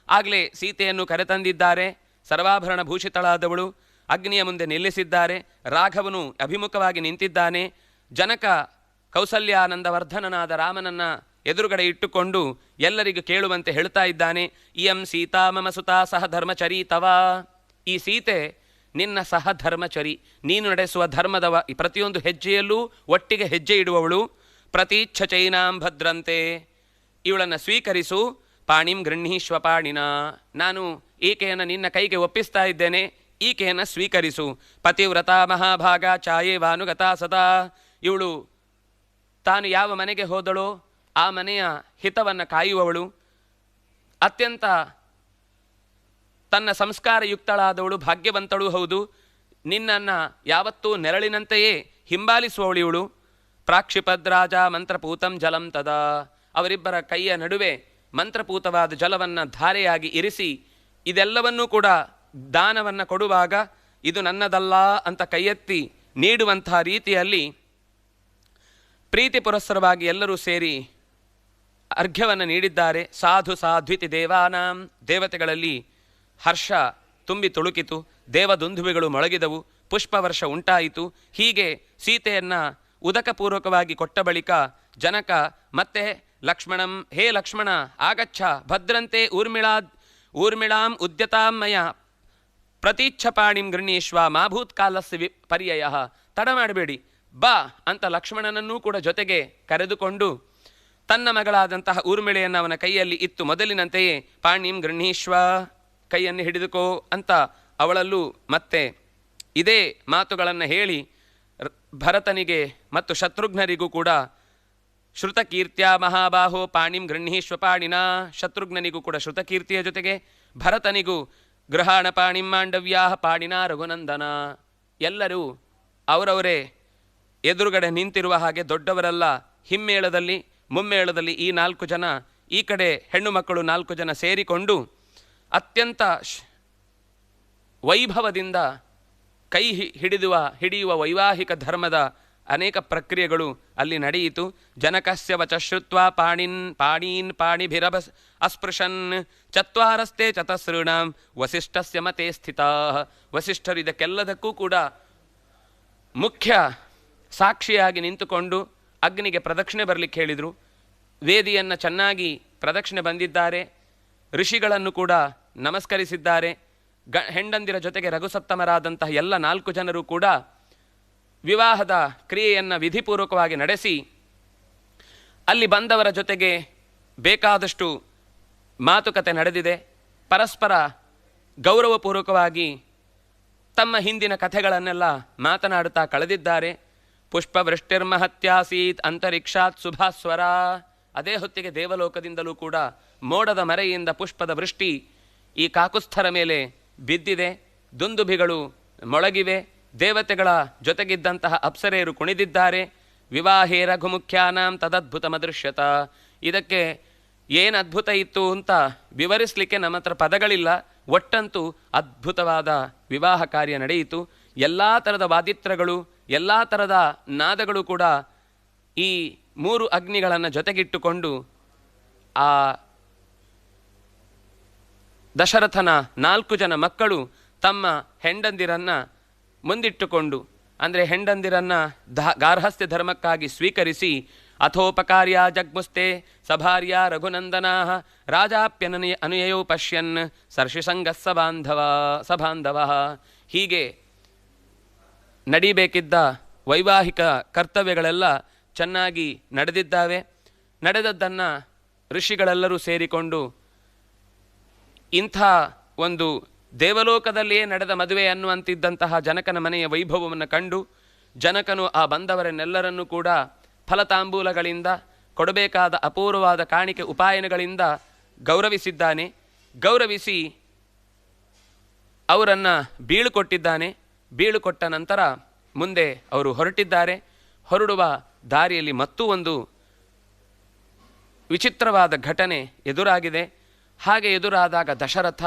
ಆಗಲೇ ಸೀತೆಯನ್ನು ಕರೆತಂದಿದ್ದಾರೆ. ಸರ್ವಾಭರಣ ಭೂಷಿತಳಾದವಳು ಅಗ್ನಿಯ ಮುಂದೆ ನಿಲ್ಲಿಸಿದ್ದಾರೆ. ರಾಘವನು ಅಭಿಮುಖವಾಗಿ ನಿಂತಿದ್ದಾನೆ. ಜನಕ ಕೌಸಲ್ಯಾನಂದವರ್ಧನನಾದ ರಾಮನನ್ನ ಎದುರುಗಡೆ ಇಟ್ಟುಕೊಂಡು ಎಲ್ಲರಿಗೂ ಕೇಳುವಂತೆ ಹೇಳ್ತಾ ಇದ್ದಾನೆ. ಇಯಂ ಸೀತಾ ಮಮ ಸುತಾ ಸಹ ಧರ್ಮಚರೀತವ. ಈ ಸೀತೆ ನಿನ್ನ ಸಹ ಧರ್ಮಚರಿ, ನೀನು ನಡೆಸುವ ಧರ್ಮದ ಪ್ರತಿಯೊಂದು ಹೆಜ್ಜೆಯಲ್ಲೂ ಒಟ್ಟಿಗೆ ಹೆಜ್ಜೆ ಇಡುವವಳು. ಪ್ರತೀಚ್ಛ ಚೈನಾಂ ಭದ್ರಂತೆ, ಇವಳನ್ನು ಸ್ವೀಕರಿಸು. ಪಾಣಿಂ ಗೃಹೀಶ್ವ ಪಾಣಿನ, ನಾನು ಈಕೆಯನ್ನು ನಿನ್ನ ಕೈಗೆ ಒಪ್ಪಿಸ್ತಾ ಇದ್ದೇನೆ, ಈಕೆಯನ್ನು ಸ್ವೀಕರಿಸು. ಪತಿವ್ರತ ಮಹಾಭಾಗ ಛಾಯೇವಾನುಗತಾ ಸದಾ. ಇವಳು ತಾನು ಯಾವ ಮನೆಗೆ ಹೋದಳೋ ಆ ಮನೆಯ ಹಿತವನ್ನು ಕಾಯುವವಳು, ಅತ್ಯಂತ ತನ್ನ ಸಂಸ್ಕಾರಯುಕ್ತಳಾದವಳು, ಭಾಗ್ಯವಂತಳೂ ಹೌದು. ನಿನ್ನನ್ನು ಯಾವತ್ತೂ ನೆರಳಿನಂತೆಯೇ ಹಿಂಬಾಲಿಸುವವಳು ಇವಳು. ಪ್ರಾಕ್ಷಿಪದ್ರಾಜ ಮಂತ್ರಪೂತಂ ಜಲಂ ತದಾ. ಅವರಿಬ್ಬರ ಕೈಯ ನಡುವೆ ಮಂತ್ರಪೂತವಾದ ಜಲವನ್ನು ಧಾರೆಯಾಗಿ ಇರಿಸಿ, ಇದೆಲ್ಲವನ್ನೂ ಕೂಡ ದಾನವನ್ನು ಕೊಡುವಾಗ ಇದು ನನ್ನದಲ್ಲ ಅಂತ ಕೈಯೆತ್ತಿ ನೀಡುವಂತಹ ರೀತಿಯಲ್ಲಿ ಪ್ರೀತಿ ಪುರಸ್ಸರವಾಗಿ ಎಲ್ಲರೂ ಸೇರಿ ಅರ್ಘ್ಯವನ್ನು ನೀಡಿದ್ದಾರೆ. ಸಾಧು ಸಾಧ್ವಿತಿ ದೇವಾನಾಂ, ದೇವತೆಗಳಲ್ಲಿ ಹರ್ಷ ತುಂಬಿ ತುಳುಕಿತು. ದೇವದುಂದುಬಿಗಳು ಮೊಳಗಿದವು. ಪುಷ್ಪವರ್ಷ ಉಂಟಾಯಿತು. ಹೀಗೆ ಸೀತೆಯನ್ನು ಉದಕಪೂರ್ವಕವಾಗಿ ಕೊಟ್ಟ ಬಳಿಕ ಜನಕ ಮತ್ತೆ ಲಕ್ಷ್ಮಣಂ, ಹೇ ಲಕ್ಷ್ಮಣ ಆಗಚ್ಛ ಭದ್ರಂತೆ ಊರ್ಮಿಳಾಂ ಉದ್ಯತಾಂ ಮಯ ಪ್ರತೀಚ್ಛಪಾಣಿಂ ಗೃಹೀಶ್ವ ಮಾಭೂತ್ಕಾಲಸ್ಯ ಪರ್ಯಯ. ತಡ ಮಾಡಬೇಡಿ, ಬಾ ಅಂತ ಲಕ್ಷ್ಮಣನನ್ನೂ ಕೂಡ ಜೊತೆಗೆ ಕರೆದುಕೊಂಡು ತನ್ನ ಮಗಳಾದಂತಹ ಊರ್ಮಿಳೆಯನ್ನು ಅವನ ಕೈಯಲ್ಲಿ ಇತ್ತು. ಮೊದಲಿನಂತೆಯೇ ಪಾಣಿಂ ಗೃಹೀಶ್ವ, ಕೈಯನ್ನು ಹಿಡಿದುಕೋ ಅಂತ ಅವಳಲ್ಲೂ ಮತ್ತೆ ಇದೇ ಮಾತುಗಳನ್ನು ಹೇಳಿ ಭರತನಿಗೆ ಮತ್ತು ಶತ್ರುಘ್ನರಿಗೂ ಕೂಡ ಶ್ರುತಕೀರ್ತ್ಯ ಮಹಾಬಾಹೋ ಪಾಣಿಂ ಗೃಹೀಶ್ವ ಪಾಣಿನ, ಶತ್ರುಘ್ನನಿಗೂ ಕೂಡ ಶ್ರುತಕೀರ್ತಿಯ ಜೊತೆಗೆ ಭರತನಿಗೂ ಗೃಹಾಣ ಪಾಣಿಂ ಮಾಂಡವ್ಯಾ ಪಾಣಿನ ರಘುನಂದನ. ಎಲ್ಲರೂ ಅವರವರೇ ಎದುರುಗಡೆ ನಿಂತಿರುವ ಹಾಗೆ ದೊಡ್ಡವರೆಲ್ಲ ಹಿಮ್ಮೇಳದಲ್ಲಿ ಮುಮ್ಮೇಳದಲ್ಲಿ ಈ 4 ಜನ, ಈ ಕಡೆ ಹೆಣ್ಣು ಮಕ್ಕಳು 4 ಜನ ಸೇರಿಕೊಂಡು ಅತ್ಯಂತ ವೈಭವದಿಂದ ಕೈ ಹಿಡಿಯುವ ವೈವಾಹಿಕ ಧರ್ಮದ ಅನೇಕ ಪ್ರಕ್ರಿಯೆಗಳು ಅಲ್ಲಿ ನಡೆಯಿತು. ಜನಕಸ್ಯ ವಚ ಶ್ರುತ್ವಾ ಪಾಣೀನ್ ಪಾಣಿಭಿರಭ ಅಸ್ಪೃಶನ್ ಚತ್ವಾರಸ್ತೆ ಚತಸ್ಋಣಾಂ ವಸಿಷ್ಠಸ್ಯ ಮತೆ ಸ್ಥಿತಾ. ವಸಿಷ್ಠರು ಇದಕ್ಕೆಲ್ಲದಕ್ಕೂ ಕೂಡ ಮುಖ್ಯ ಸಾಕ್ಷಿಯಾಗಿ ನಿಂತುಕೊಂಡು ಅಗ್ನಿಗೆ ಪ್ರದಕ್ಷಿಣೆ ಬರಲಿಕ್ಕೆ ಹೇಳಿದರು. ವೇದಿಯನ್ನು ಚೆನ್ನಾಗಿ ಪ್ರದಕ್ಷಿಣೆ ಬಂದಿದ್ದಾರೆ. ಋಷಿಗಳನ್ನು ಕೂಡ ನಮಸ್ಕರಿಸಿದ್ದಾರೆ. ಹೆಂಡಂದಿರ ಜೊತೆಗೆ ರಘುಸಪ್ತಮರಾದಂತಹ ಎಲ್ಲ 4 ಜನರು ಕೂಡ ವಿವಾಹದ ಕ್ರಿಯೆಯನ್ನು ವಿಧಿಪೂರ್ವಕವಾಗಿ ನಡೆಸಿ ಅಲ್ಲಿ ಬಂದವರ ಜೊತೆಗೆ ಬೇಕಾದಷ್ಟು ಮಾತುಕತೆ ನಡೆದಿದೆ. ಪರಸ್ಪರ ಗೌರವಪೂರ್ವಕವಾಗಿ ತಮ್ಮ ಹಿಂದಿನ ಕಥೆಗಳನ್ನೆಲ್ಲ ಮಾತನಾಡುತ್ತಾ ಕಳೆದಿದ್ದಾರೆ. ಪುಷ್ಪವೃಷ್ಟಿರ್ಮಹತ್ಯಾಸೀತ್ ಅಂತರಿಕ್ಷಾತ್ ಸುಭಾಸ್ವರ. ಅದೇ ಹೊತ್ತಿಗೆ ದೇವಲೋಕದಿಂದಲೂ ಕೂಡ ಮೋಡದ ಮರೆಯಿಂದ ಪುಷ್ಪದ ವೃಷ್ಟಿ ಈ ಕಾಕುಸ್ಥರ ಮೇಲೆ ಬಿದ್ದಿದೆ. ದುಂದುಭಿಗಳು ಮೊಳಗಿವೆ. ದೇವತೆಗಳ ಜೊತೆಗಿದ್ದಂತಹ ಅಪ್ಸರೆಯರು ಕುಣಿದಿದ್ದಾರೆ. ವಿವಾಹೇ ರಘುಮುಖ್ಯಾನಾಂ ತದದ್ಭುತಮದೃಶ್ಯತ. ಇದಕ್ಕೆ ಏನು ಅದ್ಭುತ ಇತ್ತು ಅಂತ ವಿವರಿಸಲಿಕ್ಕೆ ನಮ್ಮ ಹತ್ರ ಪದಗಳಿಲ್ಲ. ಒಟ್ಟಂತೂ ಅದ್ಭುತವಾದ ವಿವಾಹ ಕಾರ್ಯ ನಡೆಯಿತು. ಎಲ್ಲ ಥರದ ವಾದಿತ್ರಗಳು, ಎಲ್ಲ ಥರದ ನಾದಗಳು ಕೂಡ ಈ 3 ಅಗ್ನಿಗಳನ್ನು ಜೊತೆಗಿಟ್ಟುಕೊಂಡು ಆ ದಶರಥನ 4 ಜನ ಮಕ್ಕಳು ತಮ್ಮ ಹೆಂಡಂದಿರನ್ನು ಮುಂದಿಟ್ಟುಕೊಂಡು, ಅಂದರೆ ಹೆಂಡಂದಿರನ್ನು ಗಾರ್ಹಸ್ಥ್ಯ ಧರ್ಮಕ್ಕಾಗಿ ಸ್ವೀಕರಿಸಿ ಅಥೋಪಕಾರ್ಯ ಜಗ್ಮುಸ್ತೆ ಸಭಾರ್ಯ ರಘುನಂದನಾ ರಾಜಾಪ್ಯನಯ ಅನುಯಯೋ ಪಶ್ಯನ್ ಸರ್ಷಿಸಂಗ ಸಬಾಂಧವ. ಹೀಗೆ ನಡಿಬೇಕಿದ್ದ ವೈವಾಹಿಕ ಕರ್ತವ್ಯಗಳೆಲ್ಲ ಚೆನ್ನಾಗಿ ನಡೆದಿದ್ದಾವೆ. ನಡೆದದ್ದನ್ನು ಋಷಿಗಳೆಲ್ಲರೂ ಸೇರಿಕೊಂಡು ಇಂಥ ಒಂದು ದೇವಲೋಕದಲ್ಲಿಯೇ ನಡೆದ ಮದುವೆ ಅನ್ನುವಂತಿದ್ದಂತಹ ಜನಕನ ಮನೆಯ ವೈಭವವನ್ನು ಕಂಡು ಜನಕನು ಆ ಬಂದವರನ್ನೆಲ್ಲರನ್ನೂ ಕೂಡ ಫಲತಾಂಬೂಲಗಳಿಂದ ಕೊಡಬೇಕಾದ ಅಪೂರ್ವವಾದ ಕಾಣಿಕೆ ಉಪಾಯನಗಳಿಂದ ಗೌರವಿಸಿದ್ದಾನೆ. ಗೌರವಿಸಿ ಅವರನ್ನು ಬೀಳುಕೊಟ್ಟಿದ್ದಾನೆ. ಬೀಳುಕೊಟ್ಟ ನಂತರ ಮುಂದೆ ಅವರು ಹೊರಟಿದ್ದಾರೆ. ಹೊರಡುವ ದಾರಿಯಲ್ಲಿ ಮತ್ತೂ ಒಂದು ವಿಚಿತ್ರವಾದ ಘಟನೆ ಎದುರಾಗಿದೆ. ಹಾಗೆ ಎದುರಾದಾಗ ದಶರಥ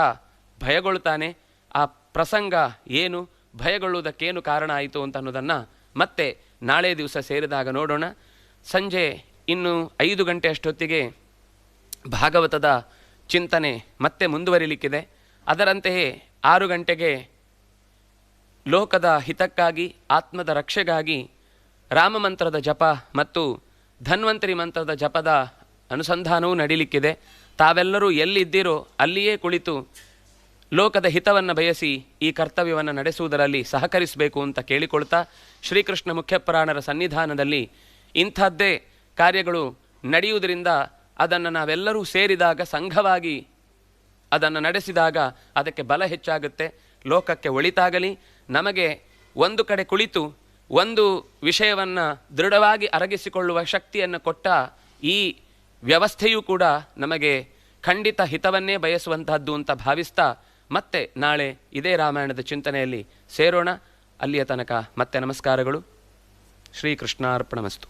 ಭಯಗೊಳ್ತಾನೆ. ಆ ಪ್ರಸಂಗ ಏನು, ಭಯಗೊಳ್ಳುವುದಕ್ಕೇನು ಕಾರಣ ಆಯಿತು ಅಂತ ಅನ್ನೋದನ್ನು ಮತ್ತೆ ನಾಳೆ ದಿವಸ ಸೇರಿದಾಗ ನೋಡೋಣ. ಸಂಜೆ ಇನ್ನು 5 ಗಂಟೆ ಅಷ್ಟೊತ್ತಿಗೆ ಭಾಗವತದ ಚಿಂತನೆ ಮತ್ತೆ ಮುಂದುವರಿಲಿಕ್ಕಿದೆ. ಅದರಂತೆಯೇ 6 ಗಂಟೆಗೆ ಲೋಕದ ಹಿತಕ್ಕಾಗಿ ಆತ್ಮದ ರಕ್ಷೆಗಾಗಿ ರಾಮಮಂತ್ರದ ಜಪ ಮತ್ತು ಧನ್ವಂತರಿ ಮಂತ್ರದ ಜಪದ ಅನುಸಂಧಾನವೂ ನಡೀಲಿಕ್ಕಿದೆ. ತಾವೆಲ್ಲರೂ ಎಲ್ಲಿದ್ದೀರೋ ಅಲ್ಲಿಯೇ ಕುಳಿತು ಲೋಕದ ಹಿತವನ್ನು ಬಯಸಿ ಈ ಕರ್ತವ್ಯವನ್ನು ನಡೆಸುವುದರಲ್ಲಿ ಸಹಕರಿಸಬೇಕು ಅಂತ ಕೇಳಿಕೊಳ್ತಾ, ಶ್ರೀಕೃಷ್ಣ ಮುಖ್ಯಪ್ರಾಣರ ಸನ್ನಿಧಾನದಲ್ಲಿ ಇಂಥದ್ದೇ ಕಾರ್ಯಗಳು ನಡೆಯುವುದರಿಂದ ಅದನ್ನು ನಾವೆಲ್ಲರೂ ಸೇರಿದಾಗ, ಸಂಘವಾಗಿ ಅದನ್ನು ನಡೆಸಿದಾಗ ಅದಕ್ಕೆ ಬಲ ಹೆಚ್ಚಾಗುತ್ತೆ, ಲೋಕಕ್ಕೆ ಒಳಿತಾಗಲಿ. ನಮಗೆ ಒಂದು ಕಡೆ ಕುಳಿತು ಒಂದು ವಿಷಯವನ್ನು ದೃಢವಾಗಿ ಅರಗಿಸಿಕೊಳ್ಳುವ ಶಕ್ತಿಯನ್ನು ಕೊಟ್ಟ ಈ ವ್ಯವಸ್ಥೆಯೂ ಕೂಡ ನಮಗೆ ಖಂಡಿತ ಹಿತವನ್ನೇ ಬಯಸುವಂತಹದ್ದು ಅಂತ ಭಾವಿಸ್ತಾ ಮತ್ತೆ ನಾಳೆ ಇದೇ ರಾಮಾಯಣದ ಚಿಂತನೆಯಲ್ಲಿ ಸೇರೋಣ. ಅಲ್ಲಿಯ ತನಕ ಮತ್ತೆ ನಮಸ್ಕಾರಗಳು. ಶ್ರೀಕೃಷ್ಣಾರ್ಪಣಮಸ್ತು.